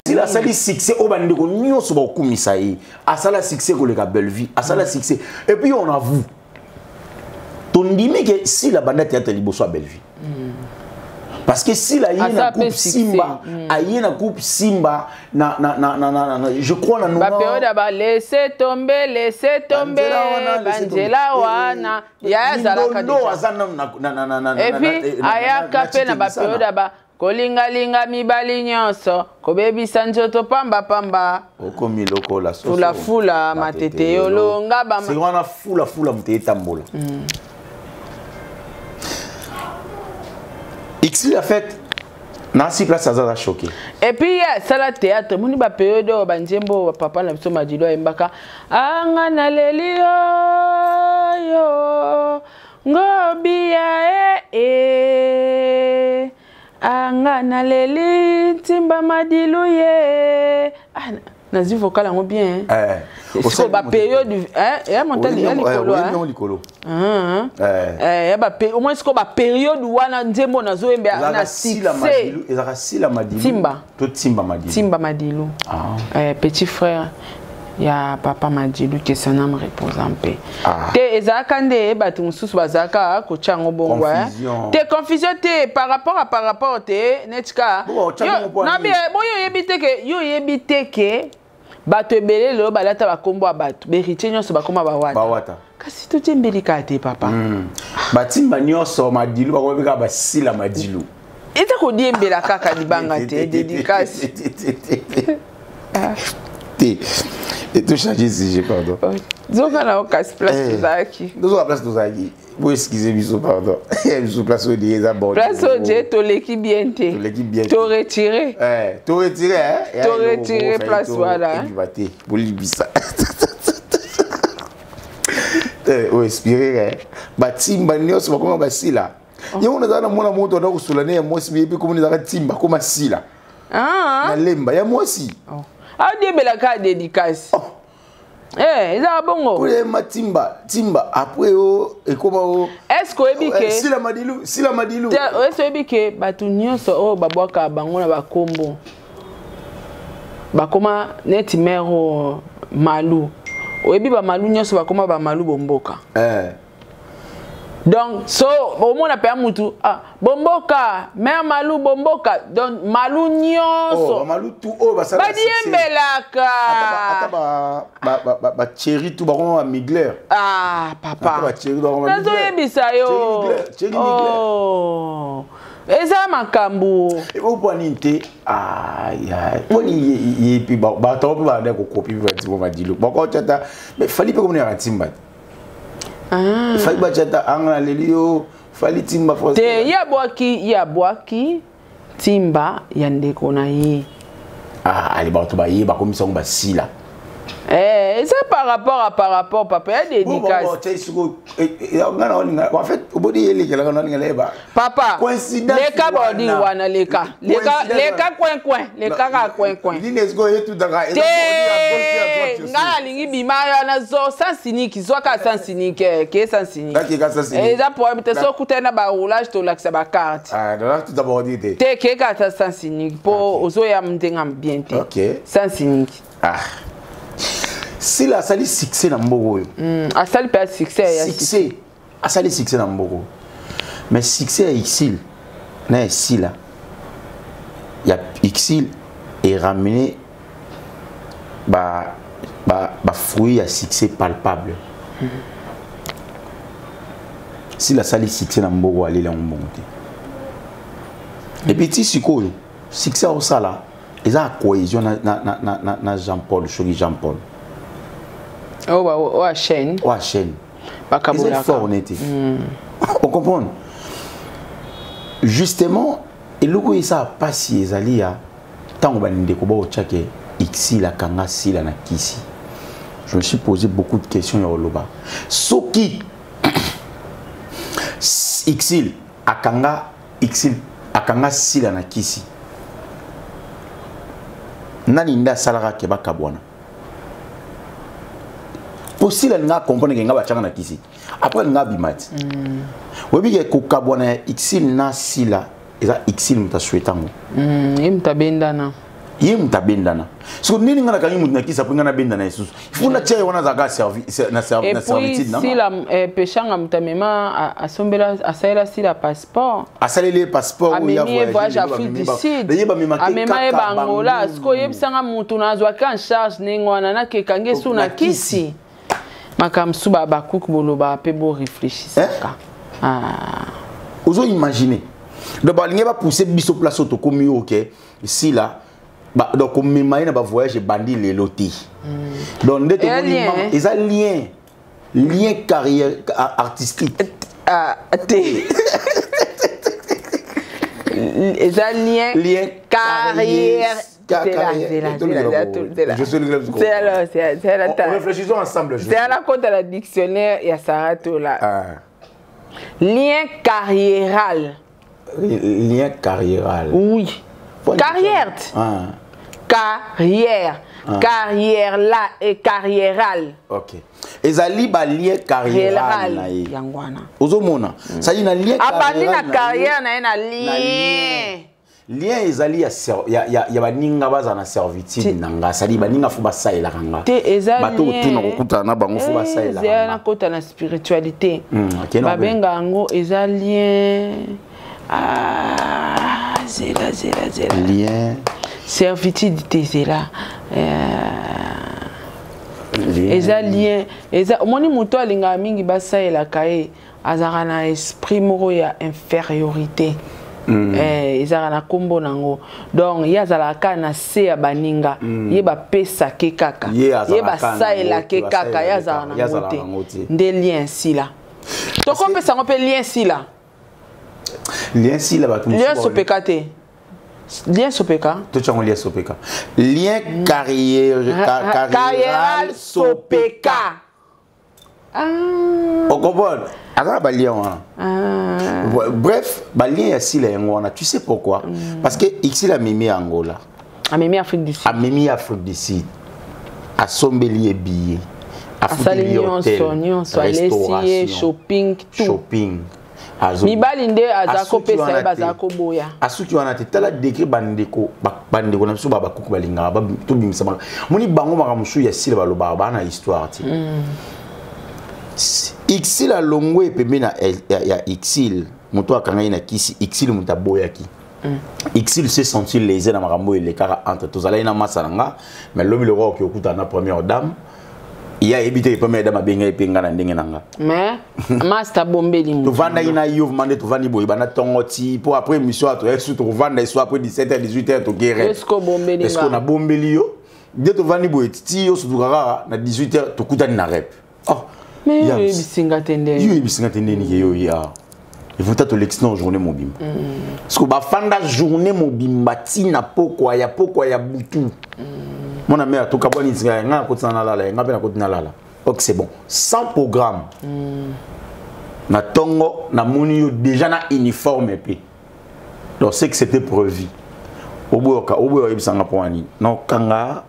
Si la salle succès, on va dire que nous sommes au Koumisaï. À ça, succès, on a belle vie. À ça, succès. Et puis, on avoue. On dit que si la bande théâtre est soit belle vie. Parce que si la yéna coupe Simba, ayéna coupe Simba, je crois dans nous. Laissez tomber, Banjela wana. Ya zalaka et puis aya kapé na ba période ba kolinga linga mibali nyonso kobebisa nzoto pamba pamba okomi loko la soso fula fula matete yolonga ba c'est wana fula fula mutete tambola. Xil a fait Nancy place ça a choqué. Et puis ça la théâtre moni ba période ba njembo papa na biso madilo embaka anga na lelio yo ngobia anga na leli timba madilu ye nazi vocal en bien c'est ba période hein montagne likolo au moins c'est ba période wana nzembo nazo embe na succès ezaka sila madilu timba madilu petit frère ya papa Madilu que son âme repose en paix. Te ezaka nde batu mususu bazaka ko chango bongo te confusion te par rapport te netka na bi yo yebite ke batu ebele lo balata bakombo batu beritier nyonso bakoma bawata kasi tout embelika te papa batimba nyonso Madilu bakobeka basila Madilu eta ko di embela kaka libanga te dédicace et tout changer si j'ai pardon. Zoka na okas place Tozaki. Dozo place Tozaki. Vous excusez biso pardon. Biso place au dié d'abord. Place au dié to l'équipe bien té. To l'équipe bien. To retiré. To retiré hein. To retiré place voilà. Baté. Bolibisa. Oh expirer hein. Batimba nyos bakoma basila. Yo on a na mona moto na kusulane ya mosi bi comme ni zaka timba comme sila. Na lemba ya mosi. Ah de bela ka dédicace. Ça bongo. Pour matimba, timba après et comment est-ce que ebike sila madilu. Est-ce que ebike batu nyonso o babwaka bango na bakombo. Bakoma neti mero malu. Oyebi ba malu nyonso bakoma ba malu bomboka. Donc so au monde appelle mutu bomboka mère malu bomboka donc malu nyonso malu tout ba ça ba diembelaka ba chéri tout ba ko migler papa ba chéri do ba nazo yebisa yo chéri migler eza makambo e bo poninte ya poni ye pi ba to ba de ko copie ba ti ba dilo ba ko chata mais fali pe ko ne ratimba fali ba chata angana lelio fali timba fo te ya boaki timba ya ndeko na ye ali ba to ba ye ba komisa ngo ba sila c'est par rapport papa ya dédicace en fait au bout de l'école papa les cas body wana les cas coin l'UNESCO et tout d'accord ngala lingi bima na zo sans cynique zo ka sans cynique ke sans cynique et ça pour habiter so kutena ba roulage to l'accès ba carte donc tout d'abord dit te ke ka sans cynique pour ozo ya mdenga bien te sans cynique si la sali succès na mboko a sali pas succès a sali succès na mboko mais succès à Ixil na Ixila ya Ixil est ramené ba fruit à succès palpable si la sali succès na mboko ali la mbonte et puis ti sikoyo succès au sala eza cohésion na Jean-Paul Chori Jean-Paul ou à chaîne. Ils sont forts, on comprend. Justement, et le coup, ça a passé, ils tant qu'on va découvrir au tchake, Ixi, la Kanga, si la Nakisi. Je me suis posé beaucoup de questions au Loba. Soki, Ixil, Akanga, si la Nakisi. Naninda Salara Keba Kabwana. Aussi la nga comprendre que nga ba changa na kisi après nga bimati webi ke ko kabona Ixil na sila eza Ixil muta souhaitango yimta bendana so nini nga na kanyi mutu na kisa po nga na bendana isusu ifuna tshaya wana za ga service na servitude na sila pechanga mutamema asombela asaela sila passeport asalele passeport ou ya voyage Afrique du Sud amema Angola sko yebisanga mutu na zwa kan charge nengwana na ke kange su na kisi makamsu ba cook boloba pe bo réfléchir ozo imaginer donc ba linga ba pousser biso place auto komi OK si là donc comme na ba voyage bandi les lotis donc ndete ko ils a lien carrière artistique ils a lien carrière. Réfléchissons ensemble. C'est à la compte de la dictionnaire et à Sarato là. Lien carriéral. Lien carriéral. Oui. Carrière. Carrière. Carrière là et carriéral. Ok. Ezali ba lien carriéral na ye. Yangwana. Ozomona. Ça y na lien carriéral. Abandi na carrière na lien. Lien ezali ya baninga baza na servitude nanga sali baninga fu basaela kanga bato tuna kokuta na bango fu basaela kanga na kota na spiritualité babenga ngo ezalien zela lien servitude tezela ezalien moni muto alinga mingi basaela kae azaka na esprit moko ya infériorité ezaka na kombo nango donc ye azalaka na se ya baninga ye bapesa ke kaka ye basaela ke kaka ye azalaka nango te nde lien sila tokopesa ngo mpe lien sila lien sopeka te lien sopeka tochango lien sopeka lien carriéral sopeka On comprend? Alors, bref, Balien est si tu sais pourquoi? Parce que ici la Mimi Angola. A Mimi Afrique du Sud. A Mimi Afrique du Sud. A Sombeli et billet. A Fouteli hôtel. Restauration. Shopping. Tout. Shopping. Mibalinde azako pesa bazako boya. Asuki wana te tala décret bandeko na biso baba kuku balinga ba to bimisa ba. Moni bango makamusu ya sile baloba ba na histoire ti. Exil a longo et pembe na ya exil. Moto akanga ina kisi exil muta boya ki. Exil se sentir lésé na makambo et les cara entre tous ala ina masalanga mais lobi le roi qui okuta na première dame. Il y a évité les premières dames à bien et pinga na ndenge nanga. Mais master bombeli mu. Tu vanda ina yo vande tu vandi boy bana tongoti pour après mission tu es tu vanda soit après 17h 18h to guerre. Est-ce qu'on bombeli? Est-ce qu'on a bombeli yo? Dès tu vandi boy ti yo sur kara na 18h to kuta na rep. Oh. Mais yo bisinga tende. Yo bisinga tende ni yo ya. Il faut être l'excellent journée mobile. Parce que ba fanda journée mobile batina pokwa ya butu. Mon ami a tout cabani zinga nga kotsana lala nga pena kotina lala. OK c'est bon. Sans programme. Na tongo na moni yo déjà na uniforme épée. Donc c'est que c'était prévu. Obo yebisanga poani. Non kanga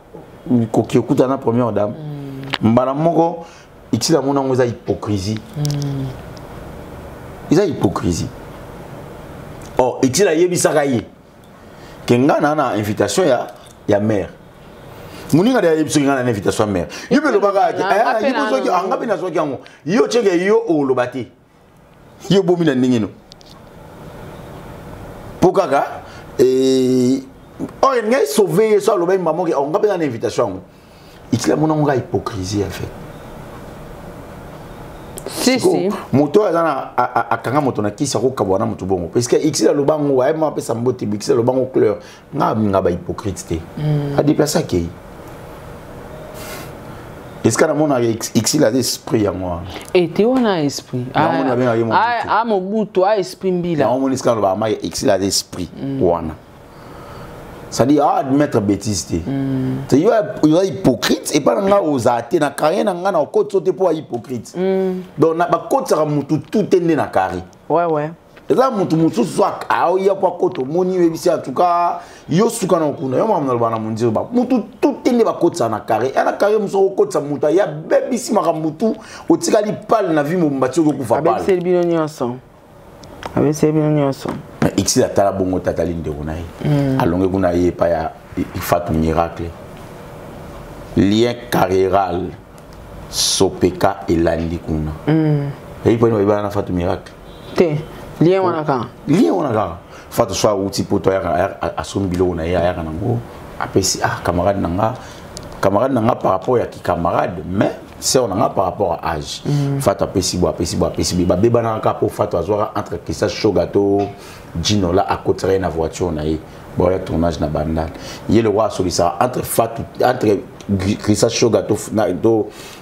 koki okuta na première dame. Mbala moko itila mona ngoza hypocrisie. Ils ont hypocrisie. Oh, et il a yebisaka ye. Kenga na invitation ya mère. Muninga da yebisaka na invitation ya mère. Yebe lo baka yebo soki anga bina soki yango. Yo cheke yo o lo bati. Yo bomi na ndingeno. Pokaga oh ngai sauver ça lo ba maman ki anga bina na invitation. Il a mona hypocrisie en fait. Si. Moto azana akanga moto na kisa ko kabwana moto bongo parce que ici la lobango wa ma pesa mbote ici la lobango couleur nga ba hypocrite te a déplacer ke est-ce que na mona ici la esprit ya moi et te ona esprit mo buto a esprit mbila na mona iska ba ma ici la esprit wana ça dit admettre bêtise te tu es hypocrite et pas nga ozate na carré na nga na côté sauter pour hypocrite donc na ba côté ça mutu tout tende na carré ouais eza mutu soit ya kwa koto moni webisi en tout cas yo suka na kuna yo mamna bana munziro ba mutu tout tende ba côté ça na carré na carré muso côté ça mutu ya bebisi makamutu otikali pal na vie mo mbati ko kufa pal avec bino nyonso avec bino nyonso ici la tala bongo tatali ndeko na ye alonge kuna ye pa ya Fatou Miracle lien carréral sopeka elandi kuna et puis no ibana Fatou Miracle te lien wana ka Fatou soit outil poto ya asombilo na ya nango apesi camarade nanga par rapport ya ki camarade mais c'est on a par rapport à âge. Fatou apesi bo ba beba na ka pour Fatou azora entre Christa Shogato Gino là à côté na voiture na ye bon ya tournage na bandal il le roi solisa entre Fatou entre Christa Shogato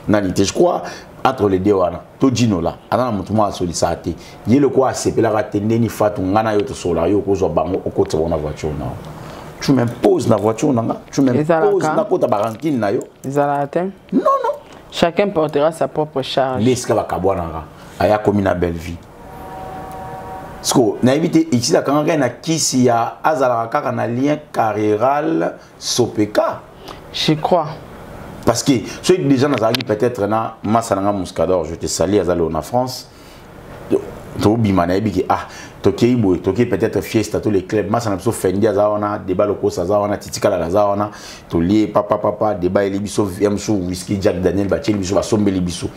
na nité je crois entre les deux wana to Gino là ana mutu mo solisa te il le quoi sepela ka tendeni Fatou ngana yo to sola yo ko zo bango au côté na voiture na tu m'imposes na voiture nanga tu m'imposes na kota barankine na yo izalate non chacun portera sa propre charge. L'esca va kabouananga, aya comme une belle vie. Sko, na évité ici la kanga na kisi ya azala kaka na lien carréral sopeka. Je crois. Parce que ceux déjà na zagi peut-être na masananga muscador, je te salue azalo en France. To bimana ebiki toki boy toki peut-être fiesta tous les clubs masana biso fendi azawana débat loko sazawana titikala lazawana to lié papa débat elibiso yamso whisky Jack Daniel bacheli biso basombeli biso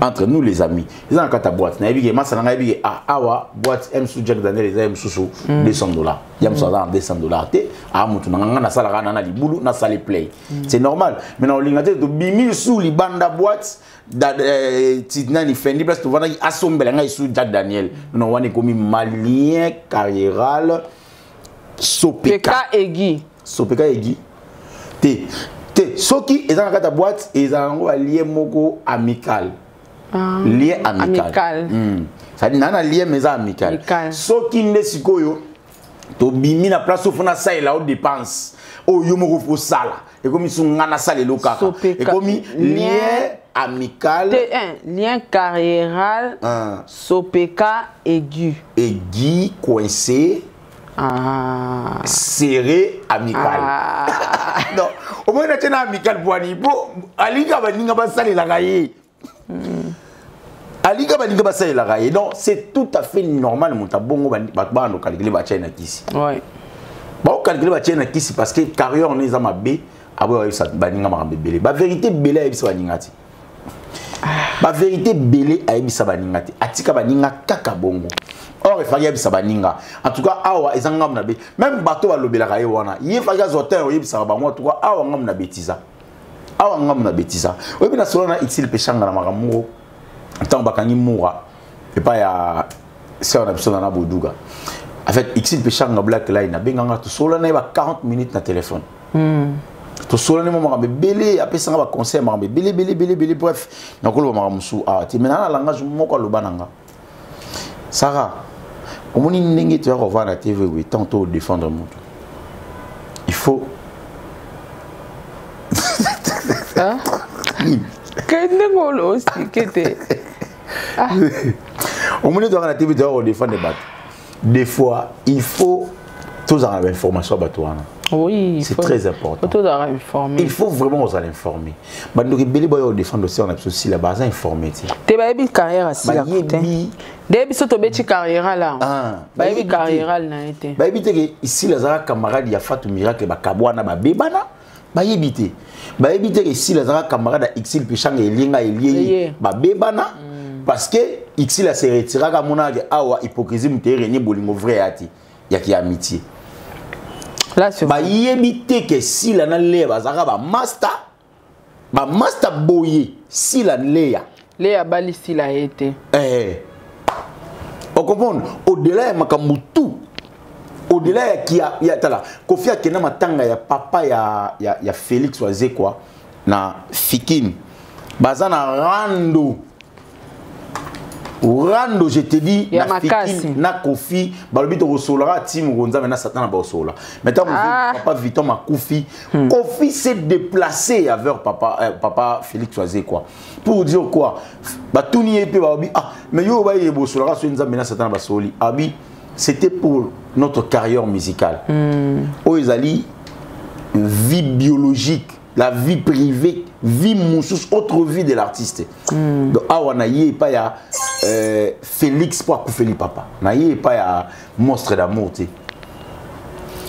entre nous les amis ils ont kata boîte na ebiki masana nga ebiki awa boîte yamso Jack Daniel les yamso $200 yamso azana $200 te mutu nanga na sala kana na libulu na sale play c'est normal maintenant on lingate to bimi sous li banda boîte Tidnani Fendi parce que tu vois assombé sous Jack Daniel non on est comme malien carréral sopeka egi te soki ezanga kata boîte ezango lien moko amical lien amical ça dit nana lien mais amical soki ndesikoyo to bimi na place ofuna ça et là on dépense o yo moko fo sala et comme ils sont ngana sala lokaka et comme lien amical. Lien carriéral. Sopeka aigu. Aigu, coincé. Serré, amical. Non, au moins, on a amical pour aller. Aliga baninga basali la gaye. Aliga baninga basali la gaye. Non, c'est tout à fait normal. Mon tabongo batbano calculer ba China kisi. Ouais. Bon calculer ba China kisi parce que carrière on est à ma b. Abo ça baninga ma belé. Ba vérité belé ayi sa baningati. Ba vérité belé ayi sa baningati. Atika baninga kaka bongo. Or il fallait bisa baninga. En tout cas awa ezanga na be. Même bateau va lobela kaye wana. Il fallait zoter o yebisa ba moi en tout cas awa ngam na betiza. Awa ngam na betiza. Oyebi na solo na itil peshanga na makamu. Tant bakangi moura. Et pas ya ça on a besoin na boduga. En fait itil peshanga black line na benganga to solo na ba 40 minutes na téléphone. To solo ne mama belé apesanga ba conseil mama belé bref. Na ko lo mama musu ah ti mena na langage moko lo bananga. Sarah, au moment où tu vas revoir la TV, oui, tantôt défendre le monde. Il faut. Hein? Qu'est-ce aussi que au moment où tu vas la TV, tu vas défendre les bateaux. Des fois, il faut tous avoir l'information à bateau. Oui, c'est très important. Il faut vraiment vous informer. Mais nous devons défendre aussi, on a aussi la base informée. Tu as une carrière à ça. Début surtout bête carrière là. Baby carrière là été. Baby te ici les camarades il y a Fatou Miracle ba kabwana ba bebana. Ba yebité. Ba yebité ici les camarades Xil Pichanga elinga elié ba bebana parce que Xil a se retiré ka monage awa hypocrisie mutere ni bolingo vrai ati. Ya ki amitié. Là c'est ba yebité que si la na le bazaka ba master boye si la leya. Leya bali si la été. On comprend au-delà de Makamutu, au-delà il y a tala Kofi Akena matanga ya papa ya Félix Oazé quoi na Fikine bazana rando je te dis ya na Fikine na Kofi balobi to solara tim gonza na Satan ba sola maintenant papa Viton Makufi Kofi s'est déplacé vers papa Félix Oazé quoi pour dire quoi ba tuni epé ba bi ah mais yo ba yebo solara so nza na Satan ba soli abi c'était pour notre carrière musicale Oezali vie biologique la vie privée, vie moussous, autre vie de l'artiste. Donc, naïe pas ya Félix pour Koufeli papa. Naïe pas ya monstre d'amour.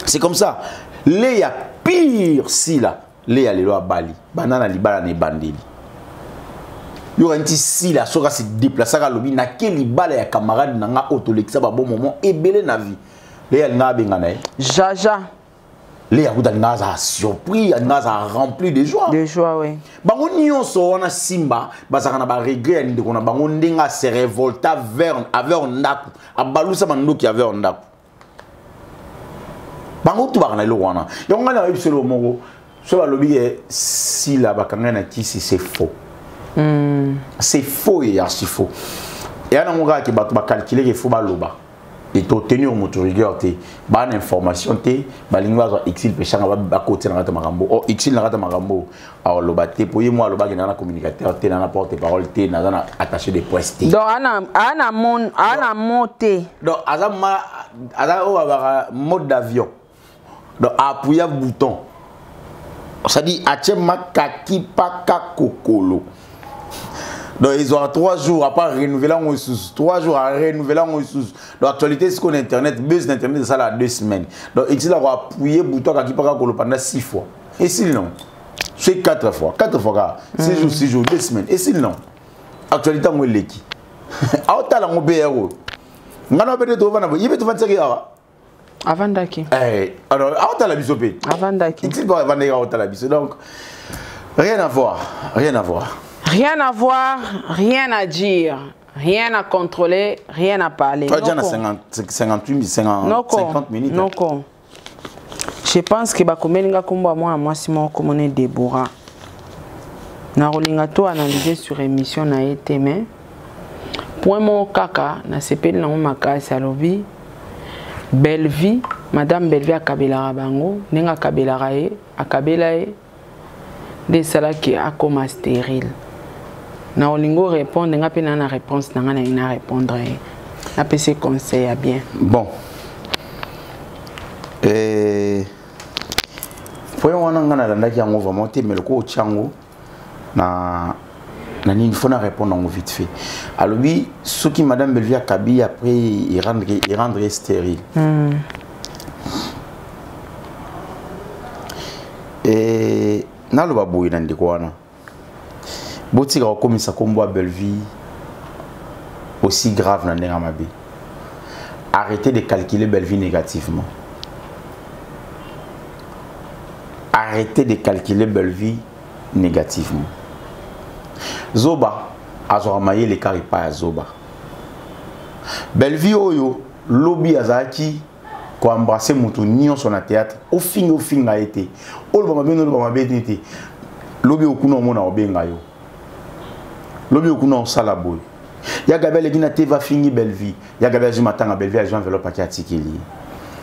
C'est comme ça. Léa pire si là. Léa les lois Bali. Banana libala ne bandeli. Il y aura un petit si là, sera se déplacer à l'objet. Na quel bala ya camarade nanga autolexa ba bon moment et belé na vie. Léa n'a benganae. Jaja. Les Aoudanaz a surpris, Aoudanaz a rempli de joie. De joie, oui. Bango nyonso wana Simba, bazakana ba regret ni de kona bango ndenga se révolta vers ndaku. Abalusa mandoki vers ndaku. Bango tu bakana lo wana. Yonga na ebiselo mongo. So ba lobi si la bakanga na kisi c'est faux. C'est faux et archi faux. Et ana monga ki batu ba calculer que faut ba loba. Et to tenir moto rigueur te ba information te ba lingwa zo Xil pechanga ba côté na rata marambo o Xil na rata marambo a loba te poye moi loba ke na communicateur te na porte parole te na attaché des postes donc ana monté donc aza o ba mode d'avion donc appuyer bouton ça dit achema kaki paka kokolo. Donc ils ont 3 jours à part renouveler en ressources, 3 jours à renouveler en ressources. Donc actualité c'est qu'on internet, buzz d'internet ça là 2 semaines. Donc il a appuyé bouton qui pas pendant 6 fois. Et s'il non, c'est 4 fois 6 jours 6 jours 2 semaines. Et s'il non, actualité on est qui. Ah t'as la mon BRO. Ngana peut être over na il peut te faire ça. Avant d'aki. Alors ah t'as la bisopé. Avant d'aki. Il va vendre ah t'as la bisopé. Donc rien à voir. Rien à voir, rien à dire, rien à contrôler, rien à parler. Tu as déjà 50 minutes. Non. Je pense que bakomelinga komba moi Simon komone Déborah. Na rolinga to analyser sur émission na été mais point mon kaka na sepeli na makasi alobi belle vie madame Bellevie akabela bango nenga akabela rae akabela e de sala qui a comme stérile. na olingo répondre nga pe na réponse na nga na répondre na pe se conseil à bien. Bon. Pour on a na landa ki yango vraiment te mais le ko chango na il faut répondre vite fait. Alors oui, ce qui madame Belvia Kabi après il rendrait stérile. Et na lo baboyi na ndeko wana. Botika ko komisa kombo Belvie aussi grave na ndenga mabe. Arrêtez de calculer Belvie négativement. Arrêtez de calculer Belvie négativement. Zoba azoramaye le karipa ya Zoba. Belvie oyo lobby azaki ko embrasser mutu nyonso na théâtre au fin a été. O lo bamabe no lo bamabe été. Lobby okuna omona obenga yo. Lobby okuna osala boy. Ya Gabriel Egina te va finir Belvie. Ya Gabriel Zumatanga Belvie a Jean enveloppe ki atikeli.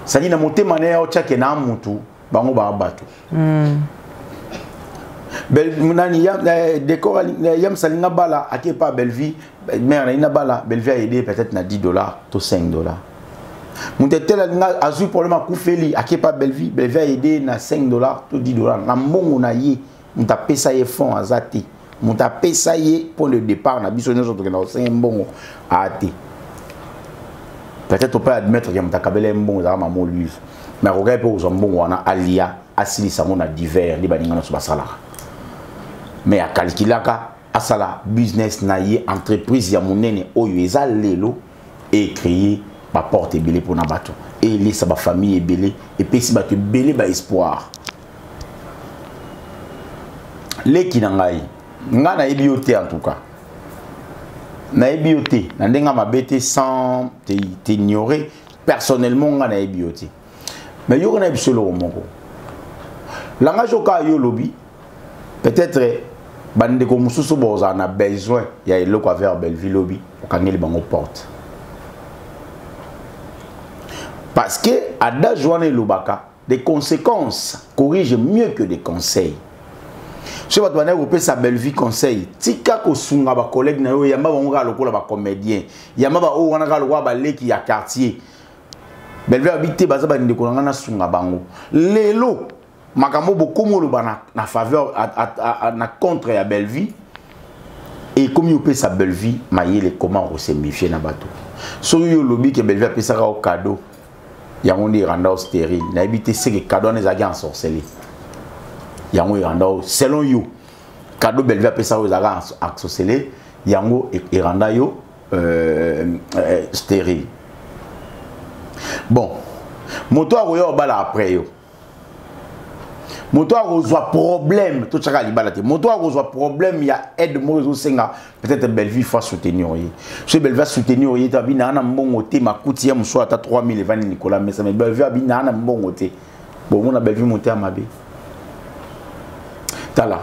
Sani na motema na ya ochake na mutu bango ba bato. Nani décor yam salinga bala ake pas Belvie mère ina bala Belvie a aidé peut-être na $10 to $5. Mutetela nga azu problème a koufeli ake pas Belvie a aidé na $5 to $10 na mbongo na ye muta pesa ye fond azati muta pesa ye pour le départ na biso nyoso to na 5 mbongo ati peut-être on peut admettre que muta kabele mbongo za mamo lui mais regarde pour zo mbongo wana alia asili sango na divers li baninga no so basala. Mais à calculaka asala business na ye entreprise ya monene oyo eza lelo et créer ba porte belé pour na bato et laisser ba famille belé et puis si bato belé ba espoir leki na ngai nga na ebioté en tout cas na ebioté na ndenga mabete sans t'ignorer personnellement nga na ebioté mais yo na bisolo moko langage oka yo lobby peut-être bande ko mususu boza na besoin ya eloko vers Belvie lobby okangeli bango porte parce que ada joane lobaka des conséquences corrige mieux que des conseils. Je vais te dire sa Belvie conseil tika ko sunga ba collègue na yo yamba bango ka lokola ba comédien yamba ba o wana ka lokola ba leki ya quartier Belvie habité baza ba ndeko na sunga bango lelo makambo bokomo lo bana na faveur na contre ya Belvie et comme yo pesa Belvie mayele comment resemifier na bato so yo lobby que Belvie pesa ka au cadeau ya ngondi randa stérile na habité c'est que cadeau na zaki ensorcelé yango randa selon yo cadeau Belvie pesa aux zaga ensorcelé yango e randa yo stérile. Bon moto a yo bala après yo moto a reçoit problème tout ça libala te moto a reçoit problème il y a aide mozo senga peut-être Belvie faut soutenir yi ce Belvie soutenir yi ta bina na mbongo te makuti ya mso ata 3000 evani Nicolas mais ça mais Belvie bina na mbongo te bon mon Belvie monter à mabe tala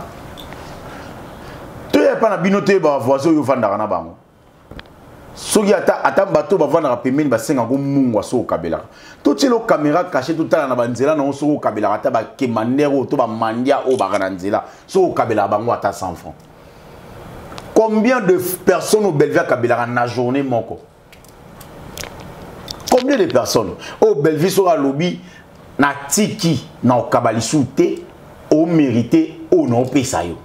tu es pas na binote ba voisin yo fanda na bango soki ata bato bavanda ka pemeni basenga ko mungwa so kabela to tshelo caméra cachée tout tala na banzela na so kabela ata ba kemandero to ba mandia o ba kana nzela so kabela bango ata 100 francs. Combien de personnes au Belvie kabela na journée moko? Combien de personnes au Belvie so a lobby na tiki na okabalisu te o mérité o non pesa yo.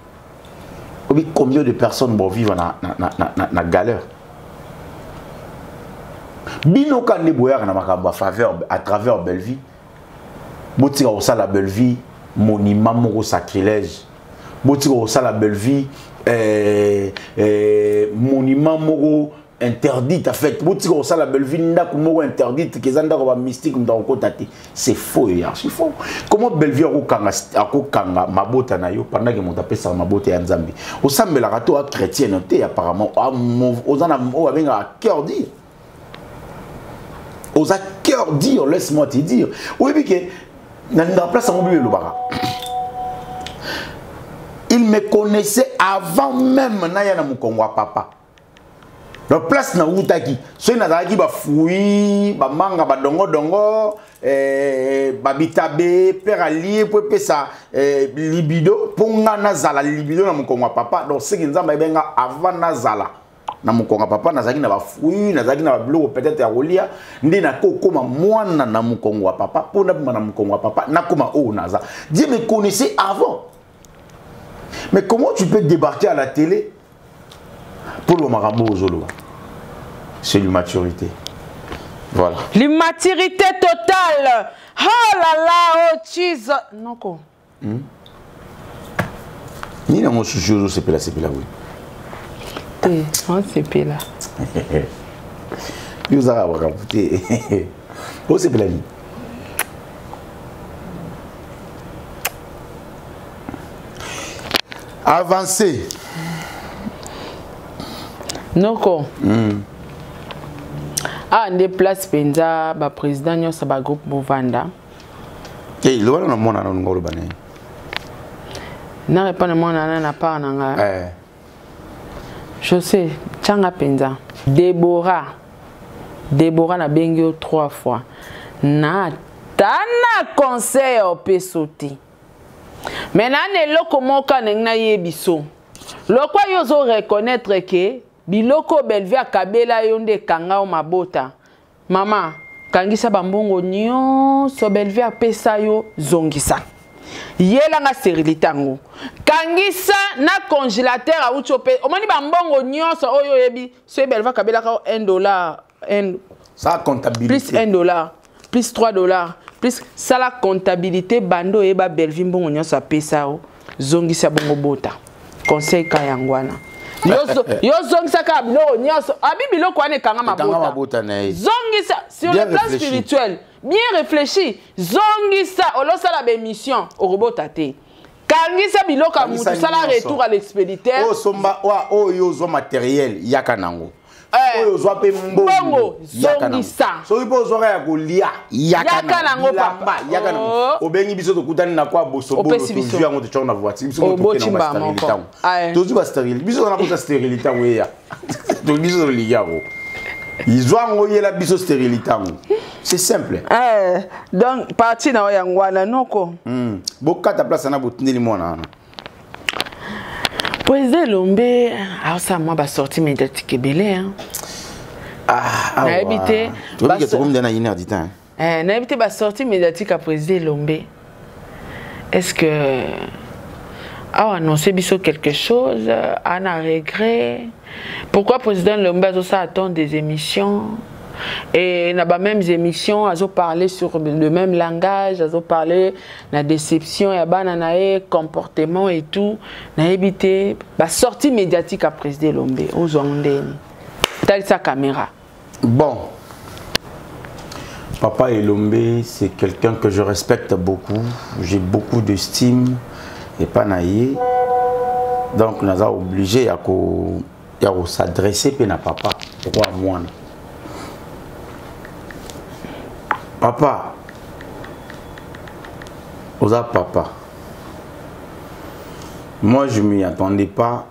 Combien de personnes vont vivre na galère? Bino kande boyaka na makamba faveur à travers Belvie botika osala Belvie monument moko sacrilège botika osala Belvie monument moko interdit en fait botika osala Belvie ndako moko interdite kezanda ko ba mystique ndako kotati c'est faux et archi faux. Comment Belvie akokanga mabota na yo pendant que monta pesa mabota ya Nzambe osambela rato a chrétienté apparemment ozana o abenga cœur dire aux cœur dire, laisse-moi te dire. Oui, mais que dans la place à mon le bara. Il me connaissait avant même Nayana Mukongwa papa. donc place na utaki so na zaki ba fruit ba manga ba dongo dongo ba bitabe père allié pour pesa libido ponga nazala libido na mukongo papa donc c'est que nzamba benga avant nazala na mukongo papa nazaki na ba fruit nazaki na ba biloko peut-être ya rolia ndi na kokoma mwana na mukongo papa pona na mukongo papa na koma o naza Dieu me connaissait avant. Mais comment tu peux débarquer à la télé pour le marabout aux Zolo? C'est l'immaturité. Voilà. L'immaturité totale. Oh là là, oh Jesus. Non quoi? Ni na mon chouchou c'est là oui. Eh, on c'est là. Vous avez raconté. Oh c'est là ni. Avancer. Noko. Ah, on déplace Penza, ba président nyosa ba groupe Movanda. Eh, le wana na mona na ngolo bané. Na répondre mona na pas nanga. Je sais, Tchanga Penza. Déborah na bengio 3 fois. Na tana conseil au pesoti. Maintenant, loko moka nengna yebiso. Loko yozo reconnaître que biloko Belvia Kabela yonde kanga o mabota. Mama, kangisa bambongo nyonso Belvia pesa yo zongisa. Yela nga serilitango. Kangisa na congélateur a uchope. Omani bambongo nyonso oyo yebi so Belvia Kabela ka $1 ça comptabilité. Plus $1, plus $3. Plus ça la comptabilité bando eba Belvin bongo nyoso pesa o zongisa bongo bota conseil kayangwana yo zongisa ka no nyoso abi biloko ane kanga mabota zongisa sur le plan spirituel bien réfléchi zongisa olosa la bémission au robota te kangisa biloko mutu sala retour à l'expéditeur o somba o yo zo matériel yakanango oyo zwa pe mbongo zongisa so ipo zwa ya kolia yakana papa yakana obengi biso to kutani na kwa bosobo to jua ngo to na voiture biso to kena ba sterilité to zuba sterilité biso na ko sterilité weya to biso to ligako izwa ngo yela biso sterilité ngo c'est simple donc parti na yangwana noko bokata place na botindeli mwana ana Président Lombe, alors ça moi ba sortie médiatique belé hein. Na habité. Tu vois que tu comme dans une heure du temps. Na habité ba sortie médiatique à président Lombe. Est-ce que a annoncé biso quelque chose, a un regret? Pourquoi président Lombe a ça attend des émissions? Et na ba même émissions a parlé sur le même langage, a parlé la déception ya bana nae comportement et tout na évité ba sortie médiatique à président Lombe aux ondeni telle sa caméra. Bon, Papa Elombe, c'est quelqu'un que je respecte beaucoup, j'ai beaucoup d'estime et pas naïe, donc nous avons obligé à s'adresser à papa pourquoi moi. Papa, Oza papa, moi je ne m'y attendais pas,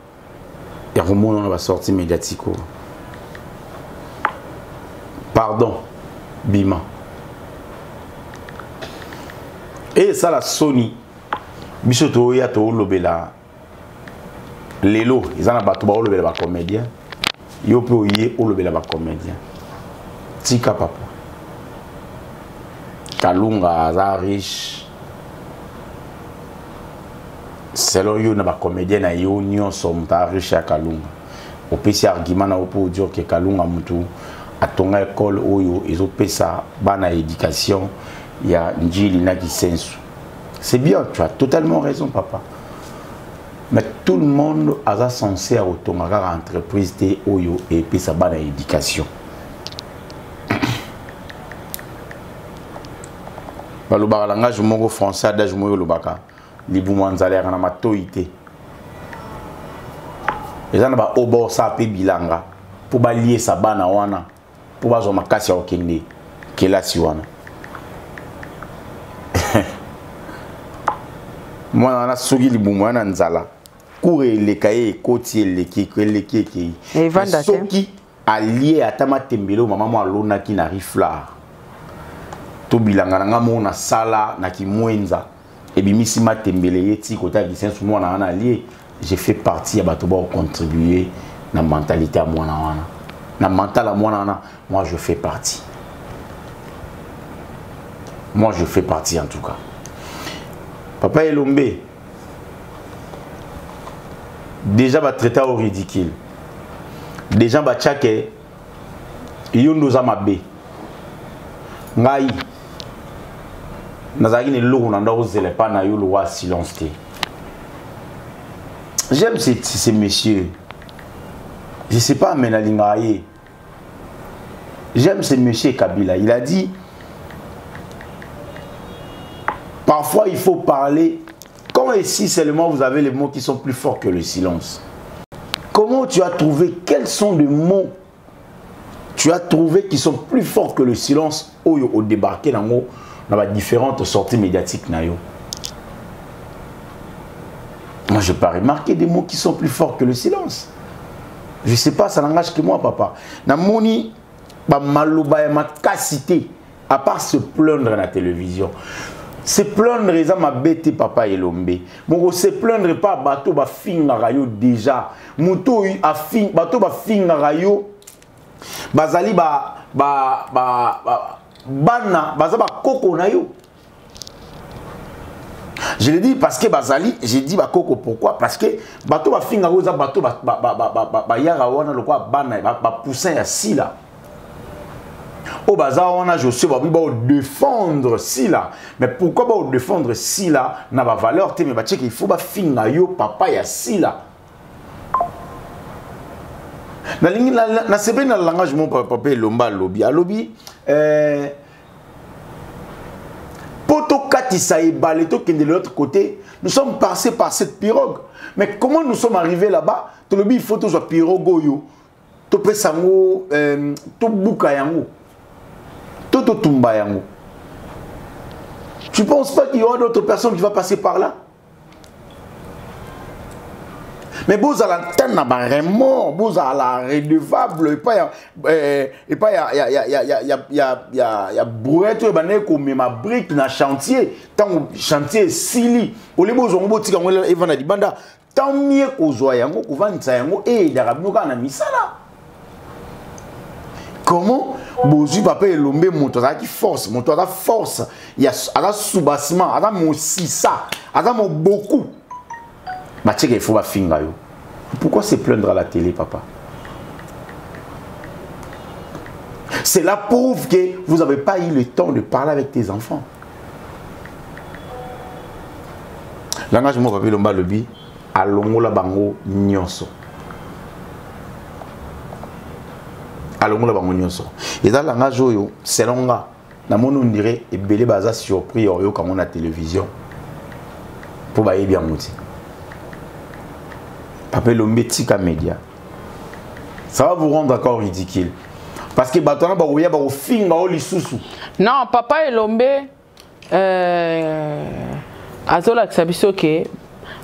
et on va sortir médiatique. Pardon, Bima. Et ça la Sony, Bisoto ya to lobela, Lelo, ils en ont battu ba lobela ba comédien, yo pe oye o lobela ba comédien. Tika papa. Kalunga aza riche selon yo na ba comédien na yo nyonso mta riche ya Kalunga opesi argument na opo dire que Kalunga mutu atonga école oyo ezopesa bana éducation ya njili na kisensu. C'est bien, tu as totalement raison papa, mais tout le monde a censé à otonga ka entreprise te oyo et pesa bana éducation. Le langage mongo français adage moyo lobaka libu mwanzale kana matoite ezana ba obo sa pe bilanga pour ba lier sa bana wana pour ba zo makasi ya okende kelasi wana mwana na sogi libu mwana nzala kure lekaye koti leki soki allié à Tama Tembelo maman alona qui n'arrive là to bilanga nga mona sala na ki mwenza et bimisi ma Tembele yeti kota ki sensu mona na allié j'ai fait partie à bato ba contribuer na mentalité à mona wana na mental à mona wana moi je fais partie en tout cas Papa Elombe déjà va traiter au ridicule déjà va tchake yondo za mabe ngai nazaki ne loko na ndako zele pa na yo lo wa silence te. J'aime ces messieurs. Je sais pas menalingaye. J'aime ces messieurs Kabila. Il a dit parfois il faut parler quand et si seulement vous avez les mots qui sont plus forts que le silence. Comment tu as trouvé, quels sont les mots tu as trouvé qui sont plus forts que le silence au débarqué dans les différentes sorties médiatiques? Moi je n'ai pas remarqué des mots qui sont plus forts que le silence. Je ne sais pas, ça n'engage que moi papa. Namoni maloba ma cassité à part se plaindre à la télévision. Se plaindre les ma bête papa Elombe. Mon se plaindre pas bateau ba finga rayo déjà. Muto a fin bateau ba finga rayo. Bazali bana bazaba koko na yo. Je le dis parce que bazali, j'ai dit ba koko pourquoi? Parce que bateau ba finga rayo za bateau ba yara wana lokwa bana ba poussin ya sila. Au bazar, on a Josué défendre Sila. Mais pourquoi pas défendre Sila n'a pas valeur? Mais il faut pas finir yo papa ya Sila. Na c'est bien dans le langage mon papa Lomba lobby. A lobby poto katisa et baleto qui est de l'autre côté. Nous sommes passés par cette pirogue. Mais comment nous sommes arrivés là-bas? To lobby il faut to soit pirogue yo. To pesango to buka yango. Toto Tumba yango. Tu ne penses pas qu'il y aura d'autres personnes qui vont passer par là? Mais vous allez l'antenne, vraiment, vous allez la redevable, et pas il y a brouette, comme ma brique dans le chantier, tant chantier sili, au lieu de vous dire que vous avez dit, tant mieux que vous avez dit, vous avez dit, et il y a mis ça là. Comment Bozu papa Elombe montre qui force, montre la force, il y a un sous-bassement, il y a mon sissa, il y a mon beaucoup. Mais tu sais qu'il faut pas finir. Pourquoi se plaindre à la télé, papa? C'est la preuve que vous n'avez pas eu le temps de parler avec tes enfants. L'engagement papa Elombe lobi, alongo la bango nyonso. Alors la bango nyonso. Et dans langage oyo selon nga na mono dirait et belé baza surpris oyo comme on a télévision pour bailler bien mouti. Papa Elombe tika média. Ça va vous rendre encore ridicule parce que batona ba oya ba ofinga o lisusu. Non, papa Elombe azola kisabiso ke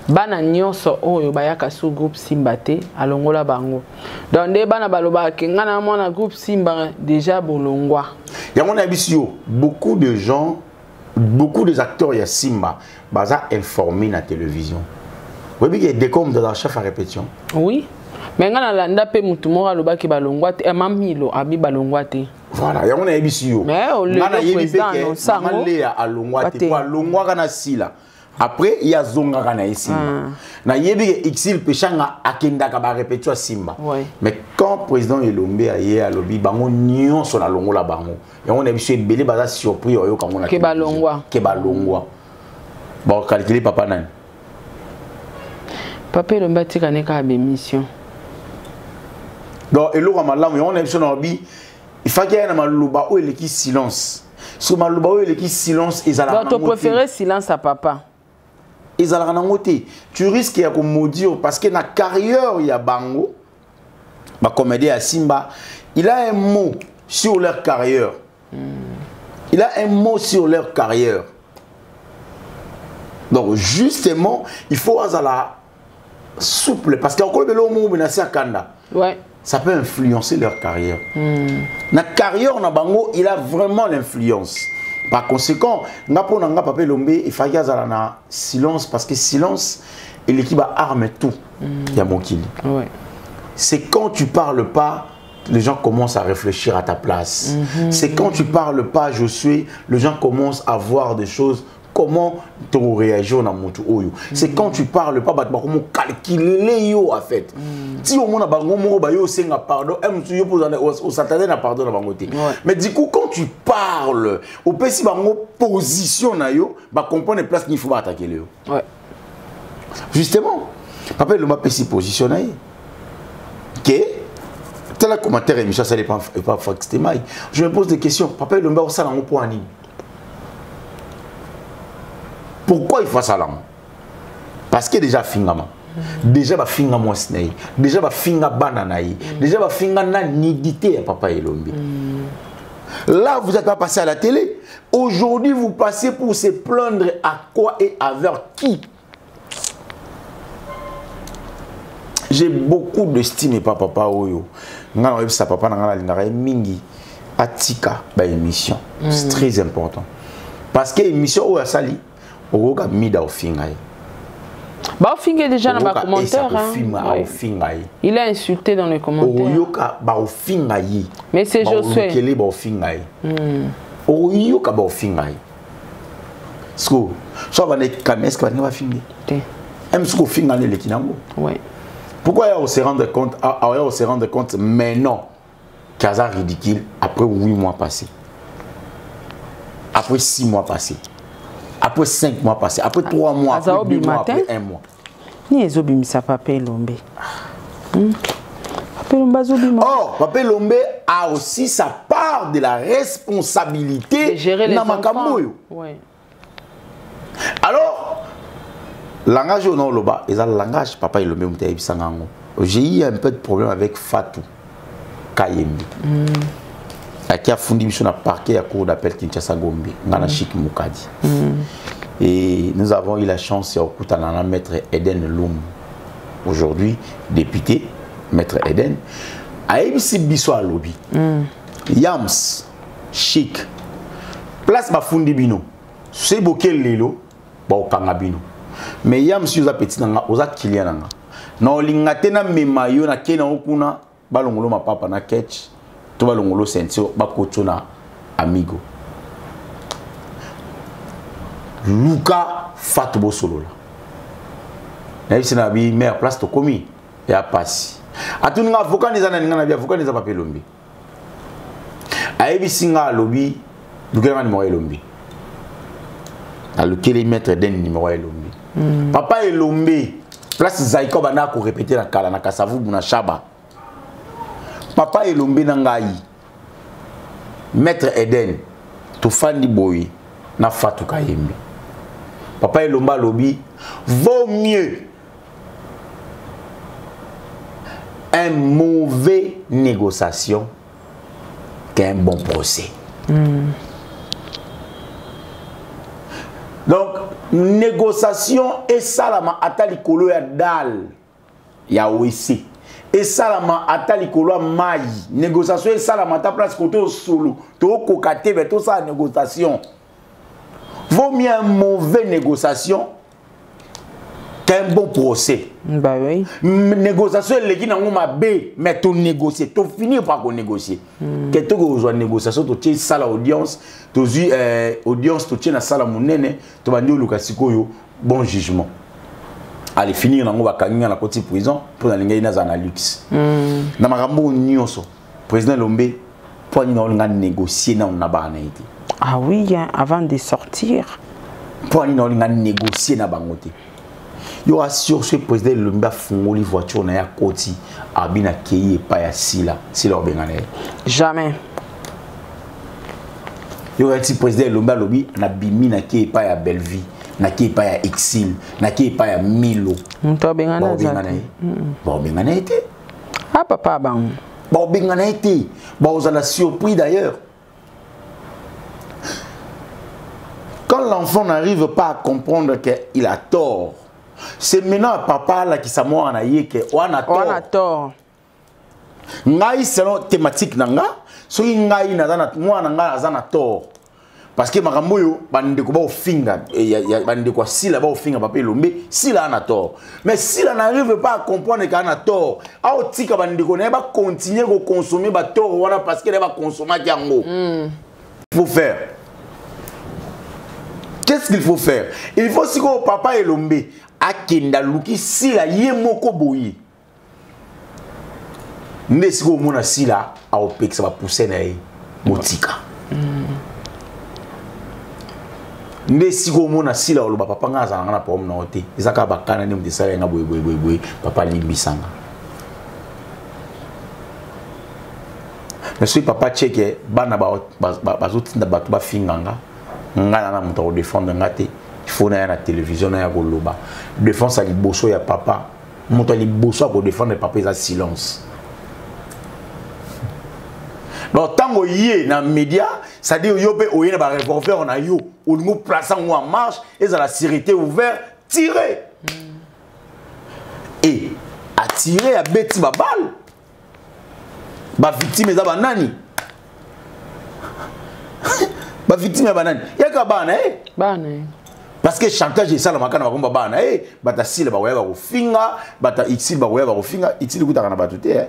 bana nyonso oyo bayaka su groupe Simba te alongola bango. Donc des bana baloba ke ngana mona groupe Simba déjà bolongwa. Yango na bisio beaucoup de gens, beaucoup des acteurs ya Simba baza informés na télévision. Oui bien des décomptes de la chef à répétition. Oui. Mais ngana landa pe mutu moko aloba ke balongwa te mamilo abi balongwa te. Voilà, yango na bisio. Mais o le président no sango Léa alongwa te kwa longwa kana sila. Après, il y a Zonga Kana Simba. Na yebi exil pechanga akenda ka ba répétition Simba. Mais quand président Elombe a yé à lobby bango nyonso na longola bango. Et on a vu ce belé baza surpris oyo comme on a ke balongwa. Ke balongwa. Bon calculer papa nan. Papa Elombe tika neka be mission. Donc elo malamu on a vu na lobby il faut qu'il y ait un maluba ou qui silence. Sur maluba ou qui silence ils allent. Donc tu préfères silence à papa. Ils allaient en noter. Tu risques de maudire parce que dans la carrière, il y a Bango, ma comédie à Simba, il a un mot sur leur carrière. Il a un mot sur leur carrière. Donc, justement, il faut être souple parce qu'il y a encore des mots qui sont à Kanda. Ouais. ça peut influencer leur carrière. La carrière na bango, il a vraiment l'influence. Par conséquent, ngapo nanga Papa Lombe il faut qu'il y ait silence parce que silence et l'équipe a arme tout. Il y a mon kill. C'est quand tu parles pas, les gens commencent à réfléchir à ta place. C'est quand tu parles pas, je suis, les gens commencent à voir des choses. Comment tu réagis dans mon oyo. C'est quand tu parles pas, comment calculer les yo en fait. Si au moins na bango moko ba yo senga pardon, yo au satané na pardon na bangoté. Mais du coup quand tu parles, au pesi bango position na yo, ba comprendre les places ni faut pas attaquer le yo. Ouais. Justement, Papa Lomba pesi position na ye. OK? Tel commentaire émission ça n'est pas faxtémaï. Je me pose des questions. Papa Lomba au salon pour ani. Pourquoi il fait ça là? Parce que déjà fingama. Déjà ba finga mwasnei. Déjà ba finga bananaï. Déjà ba finga na nidité à Papa Lombe. Là vous êtes pas passé à la télé. Aujourd'hui vous passez pour se plaindre à quoi et avec qui? J'ai beaucoup d'estime pour Papa Oyo. Ngana websa papa na ngana lingara mingi atika ba émission. C'est très important. Parce que émission Oya Sali Oga mida ofingaye. Ba ofingaye déjà dans les commentaires. Il a insulté dans les commentaires. Oyoka ba ofingaye. Mais c'est Josué. Kele ba ofingaye. Oyoka ba ofingaye. Sko, so ba ne kameska ba ne ba fingaye. Em sko fingaye le kinango. Ouais. Pourquoi on se rendre compte on se rendre compte maintenant Kaza ridicule après 8 mois passés. Après 6 mois passés. Après 5 mois passés, après 3 mois, après 2 mois, après 1 mois. Ni ezobimisa Papa Lombe. Or, Papa Lombe a aussi sa part de la responsabilité de gérer les enfants. Ouais. Alors, langage au Loba, et le langage Papa Lombe j'ai eu un peu de problème avec Fatou Kayembi. Qui a fondé sur le parquet à cour d'appel Kinshasa Gombe, Nana Chik Moukadi. Et nous avons eu la chance de Maître Eden Loum, aujourd'hui député, Maître Eden, à ABC Bisso à lobby. Yams, Chik, place ma Fundi Bino, c'est Bokel Lelo, Bao Kangabino. Mais Yams, vous avez petit nanga, vous avez Kylian nanga. Non, l'ingatena memayo na kena okuna, balongolo ma papa na catch. Tout va l'ongolo sentio bakotona amigo. Luka Fatbo solo là. Na yisi na bi meilleure place to komi ya passi. Atuni nga avocat ni zana ninga na bi avocat ni za Papa Lombe. Ayebi singa lobby lukela ni moyo Lombe. A lukele mettre den numéro Lombe. Papa Lombe place Zaiko bana ko répéter na kala na kasavu na shaba. Papa Lombe nangai Maître Eden to fandi boy na Fatou Kayembi. Papa Lomba lobby vaut mieux un mauvais négociation qu'un bon procès. Donc négociation et salama atali kolo ya dal ya OEC. Et salama atali kolo mai négociation et salama ta place côté au solo to kokate mais tout ça négociation vaut mieux une mauvaise négociation qu'un bon procès. Bah oui. Négociation les qui n'ont pas bé mais tu négocier tu finis par négocier que tu as une négociation tu tiens ça l'audience tu audience tu tiens la salle monene tu vas dire Lucasiko bon jugement. Allez finir dans va kanga na côté prison pour na linga ina na luxe na makambo nyonso président Lombe pour ni na négocier na bana été. Ah oui, hein, avant de sortir pour ni na négocier na bangote. Yo assure ce président Lombe fongoli voiture na ya koti abina keye pa ya sila obengane jamais. Yo ati président Lombe lobi na bimi na keye pa ya Belleville na qui pas ya Exil, na qui pas ya Milo. Mto bengana zate. Bon bengana été. Ah papa bang. Bon bengana été. Bon vous allez surpris d'ailleurs. Quand l'enfant n'arrive pas à comprendre qu'il a tort, c'est maintenant papa là qui s'amour en aïe que on a tort. On a tort. ngai selon thématique nanga soki ngai nazana mwana ngai azana tort parce que makambo yo bandeko ba ofinga ya bandeko sila ba ofinga papa Elombe sila ana tort mais sila n'arrive pas à comprendre qu'il a tort a otika bandeko na ba continuer ko consommer ba tort wana parce que ba consommer yango faut faire. Qu'est-ce qu'il faut faire? Il faut si que papa Elombe akenda luki sila ye moko boyi. Nde si ko mona sila a opek ça va pousser na ye motika. Nde si ko mona sila oloba papa ngaza ngana problème na ote. Ezaka bakana ni mdesala nga boy papa limbisanga. Mais si papa cheke bana bazotinda bato bafinganga ngana na muto défendre ngate il faut na la télévision na ya koloba défense à liboso ya papa muto liboso ko défendre papa za silence. Donc tango yé na média ça dit yo pe oyé na ba revolver on a yo ou nous plaçant en marche et ça la sécurité ouvert tirer et à tirer à beti ba balle ba victime za banani ba victime banani yaka bana bana parce que chantage et ça la makana ba bana bata sile ba weba ko finga bata itsil ba weba ko finga itsil kutaka na batute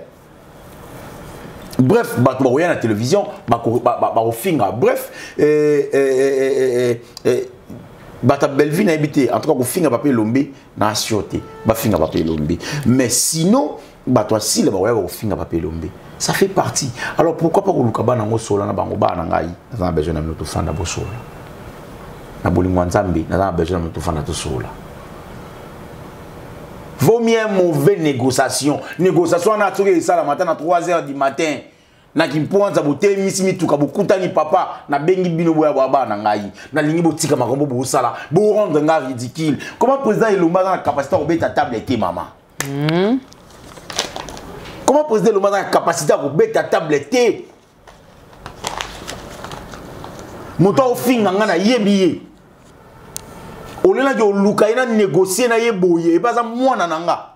bref ba ko na télévision ba ko finga bref bata Belleville na habité en tout cas ko finga papa Elombe na assuré ba finga papa Elombe mais sinon ba toi sile ba weba ko finga papa Elombe. Ça fait partie. Alors pourquoi pas que le cabana ngo sola na bango ba na ngai na besoin na notre fanda bo sola. Na bolingo nzambe na besoin na notre fanda to sola. Vaut mieux mauvaise négociation. Négociation na tsoke ça la matin à 3h du matin. Na kimpoanza bote misi mituka bokuta ni papa na bengi bino boya baba na ngai. Na lingi botika makombo bo sala. Bo rendre nga ridicule. Comment président Elomba a la capacité de mettre à table et maman? Comment président Elomba a la capacité de mettre à table et moto ofinga ngana yebiye. Olena jo luka ina négocier na yeboye e baza mwana nanga.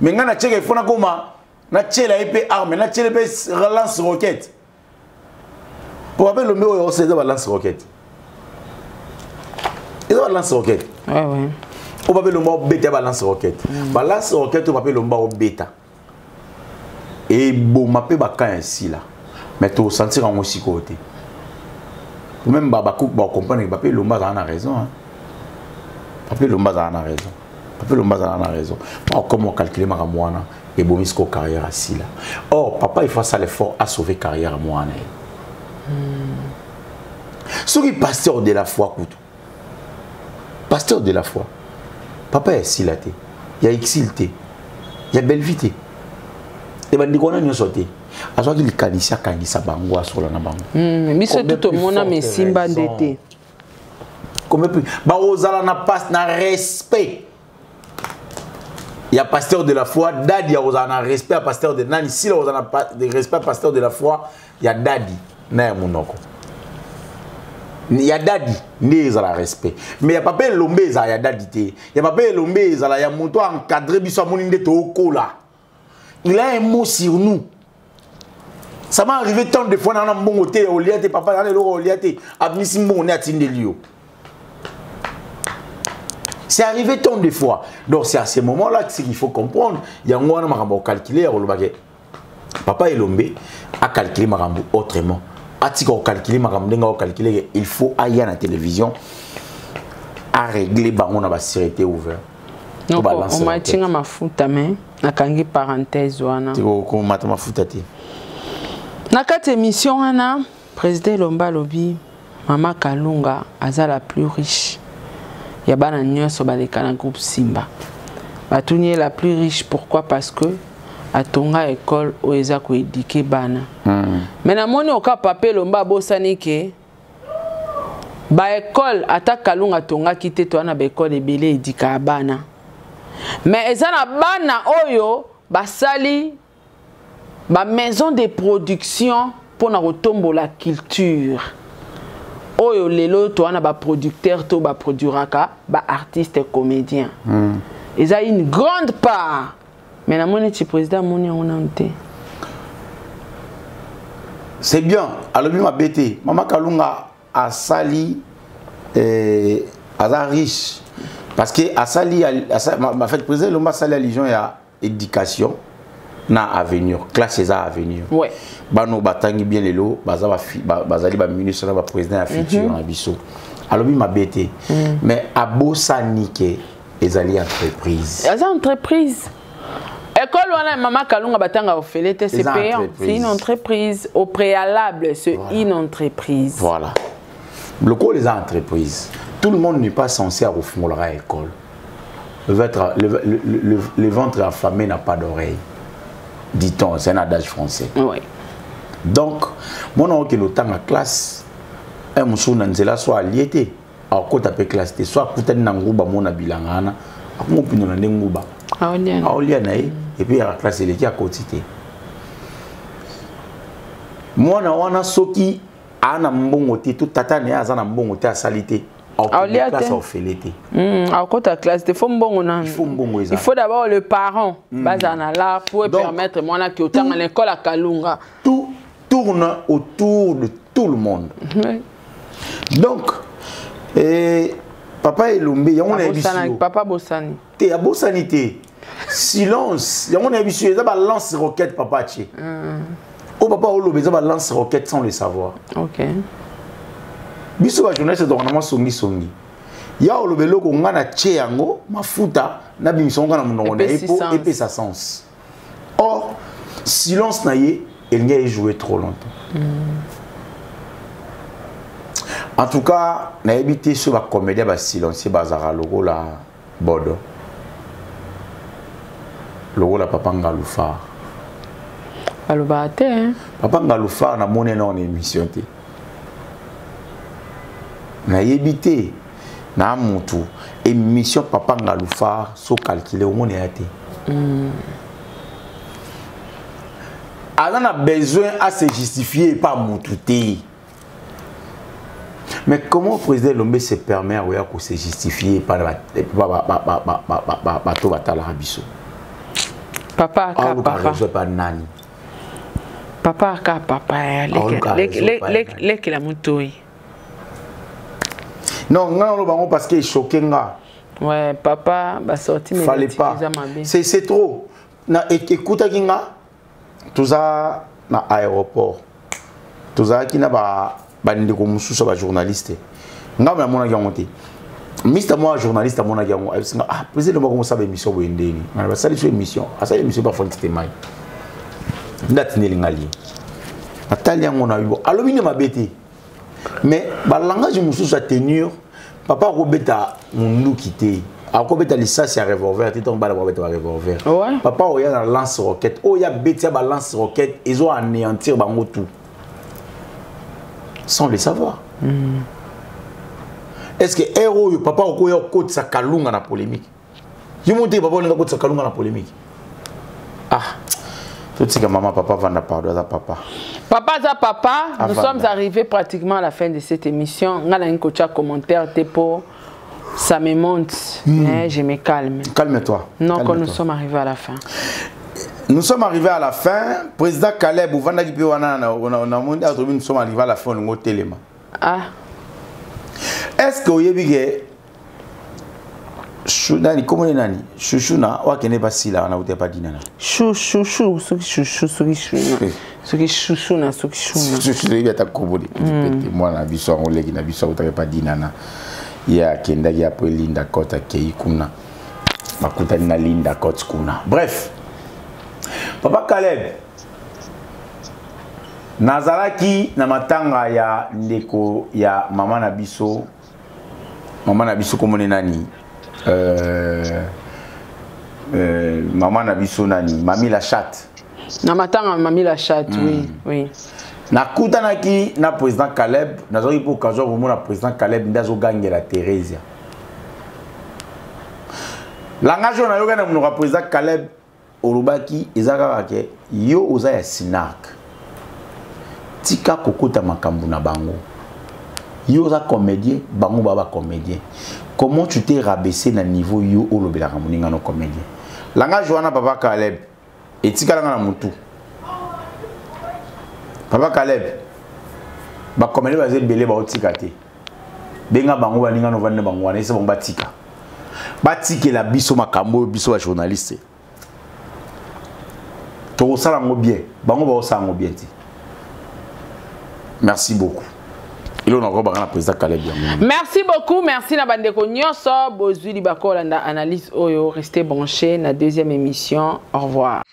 Mais ngana cheke fona koma na chela épée arme na chela épée lance roquette. Pour appeler le méo c'est de lance roquette. Et ça lance roquette. Ouais ouais. On va appeler le mot bêta balance roquette. Balance roquette on va appeler le mot bêta. Et bon m'appelle bakan ici là. Mais tu sentir en aussi côté. Même Babakou va comprendre que Papa Elomba a raison. Papa Elomba a raison. Papa Elomba a raison. Comment calculer ma moana et bomisco carrière ici là. Or, papa il fait ça l'effort à sauver carrière moana. Ce qui est pasteur de la foi, Koutou. Pasteur de la foi. Papa est ici là. Il y a exilté. Il y a belle vité. Et ben on a une sauté. Azo ki likanisa kanisa bango asola na bango. Mais c'est tout le monde mais simba ndete. Comme plus ba ozala na passe na respect. Il y a pasteur de la foi, dadi ya ozala na respect à pasteur de nani si la ozala de respect à pasteur de la foi, il y a dadi na ya munoko. Il y a dadi ne ezala respect. Mais il y a papa Elombe ezala ya dadi te. Il y a papa Elombe ezala ya monto encadré biso amoni ndete okola. Il a un mot sur nous. Ça m'est arrivé tant de fois dans un bon hôtel, au liate, papa, dans le au liate, abnissim bon, on est à Tindelio. C'est arrivé tant de fois. Donc c'est à ce moment-là qu'il faut comprendre. Il y a un moment où on a calculé, papa Elombe a calculé Marambo autrement. A-t-il calculé Marambo, il faut aller à la télévision à régler, on a la sécurité ouverte. Donc on m'a dit ma fouta mais na kangi parenthèse wana. Tu ko mata ma fouta ti. Na kati émission wana président Elomba lobi Mama Kalunga aza la plus riche. Ya bana nyonso baleka na groupe Simba. Batuni la plus riche pourquoi parce que atonga école o eza ko éduquer bana. Mais na moni oka papa Elomba bosani ke ba école ata Kalunga tonga kité to na ba école ebele éduka bana. Mais ezana bana oyo basali ba maison de production pour na retombo la culture. Oyo lelo to na ba producteur to ba produiraka ba artiste comédien. Eza une grande part. Mais na moni ti président moni on a c'est bien. Alors, il m'a bêté. Maman Kalunga a sali, a riche. Parce que a sali, ma fait président, l'homme a sali à Lijon, il y a éducation, na avenir, classe à avenir. Ouais. Bano batangi bien les lots, bazali ba ministre, ba président à futur en biso. Alors, il m'a bêté. Mais à Bosanike, les alliés entreprises. Les entreprises. École wana maman Kalunga batanga ofelete c'est payant, c'est une entreprise au préalable, c'est une entreprise. Voilà. Le col des entreprises. Tout le monde n'est pas censé refonger à l'école. Le ventre affamé n'a pas d'oreille. Dit-on, c'est un adage français. Oui. Donc, mon nom qui est le temps en classe, un monsieur n'anzela soit allié, alors quand tu classe, soit quand tu as un groupe mon abilangana, après mon pino n'en nguba. Et puis la classe elle est à côté. Moi na wana soki ana mbongo te tout tata ne azana mbongo te a salité. La classe au felete. À côté de la classe, il faut mbongo na. Il faut d'abord le parent bazana là pour permettre moi na qui autant à l'école à Kalunga. Tout tourne autour de tout le monde. Donc papa Elombe, on a papa Bossani. T'es à Bossanité. Silence. On a habitué à lance roquette papa tché. Au papa Olobé ça lance roquette sans le savoir. OK. Biso ba journaliste donc na songi. Ya Olobé loko ngana tché yango mafuta na bimiso ngana munongo na épée sa sens. Or silence na yé il n'y a joué trop longtemps. En tout cas, na habité sur la comédie ba silencieux bazara logo la bodo. Logo la papa Ngaloufa. Aloba te hein. Papa Ngaloufa na moné non émission té. Na habité na mutu émission papa Ngaloufa so calculé au moné até. On a besoin à se justifier par mututé. Mais comment le président Lombe se permet de se justifier par papa la moutouille. Non, non, parce qu'il est choqué. Ouais, papa va sortir. Fallait pas. C'est trop. Écoute, tout ça dans l'aéroport. Tout ça qui n'a pas de journaliste. Nga na mona yangote. Mister moi journaliste à mona yango. Ah, président ba ko sabe émission boendeni. Na ba sali sur émission. Asa émission ba fonte témoin. Ndati ne lingali. Atali yango na bibo. Alo bine mabete. Mais ba langage mususu a tenir papa ko beta mundu kité. A ko beta licence ya revolver, ti ton ba la beta revolver. Papa o ya na lance roquette. O ya beta ba lance roquette, ils ont anéantir bango tout. Sans le savoir. Est-ce que héros papa ou quoi côte sa Kalunga na polémique? Je monte papa on côte sa Kalunga na polémique. Ah, tout ce que maman papa va na pardon à papa. Papa za papa, nous sommes arrivés pratiquement à la fin de cette émission. On a un coach à commentaire pour ça me monte, mais je me calme. Calme-toi. Non, quand nous sommes arrivés à la fin. Nous sommes arrivés à la fin. Président Caleb, nous sommes arrivés à la fin. Ah. Est-ce que vous avez dit comment est nani? Chouchou na wa kene pas si là on a pas dit nana. Chouchou, ce qui chouchou, ce qui chouchou. Ce qui chouchou na, ce qui chouchou. Chouchou il y a ta koboli. Moi na biso on legi na biso on pas dit nana. Il y a kenda ya après Linda Kota kei kuna. Makuta na Linda Kota kuna. Bref. Papa Caleb nazalaki na matanga ya ndeko ya mama na biso komone nani mama na biso nani Mami la chatte na matanga Mami la chatte oui nakutanaki na président Caleb nazali pour occasion komona président Caleb ndazo gangela Thérèse langage na yoga na monoko président Caleb Olubaki ezaka ke yo oza ya Sinak tika kokota makambu na bango yo oza comédien bango baba comédien comment tu t'es rabaissé na niveau yo olobela moninga no comédien langage wana papa Caleb etika langa na mutu Papa Caleb. Ba komele ba zebele ba otikate. Benga bango baninga no vande bango wana ese bon batika. Batike la biso makambo biso ba journaliste. To sala ngo bien. Bango ba osala ngo bien ti. Merci beaucoup. Il on encore le président Caleb. Merci beaucoup, merci na bandeko nyonso bozwi libako landa analyse oyo, restez branchés na deuxième émission. Au revoir.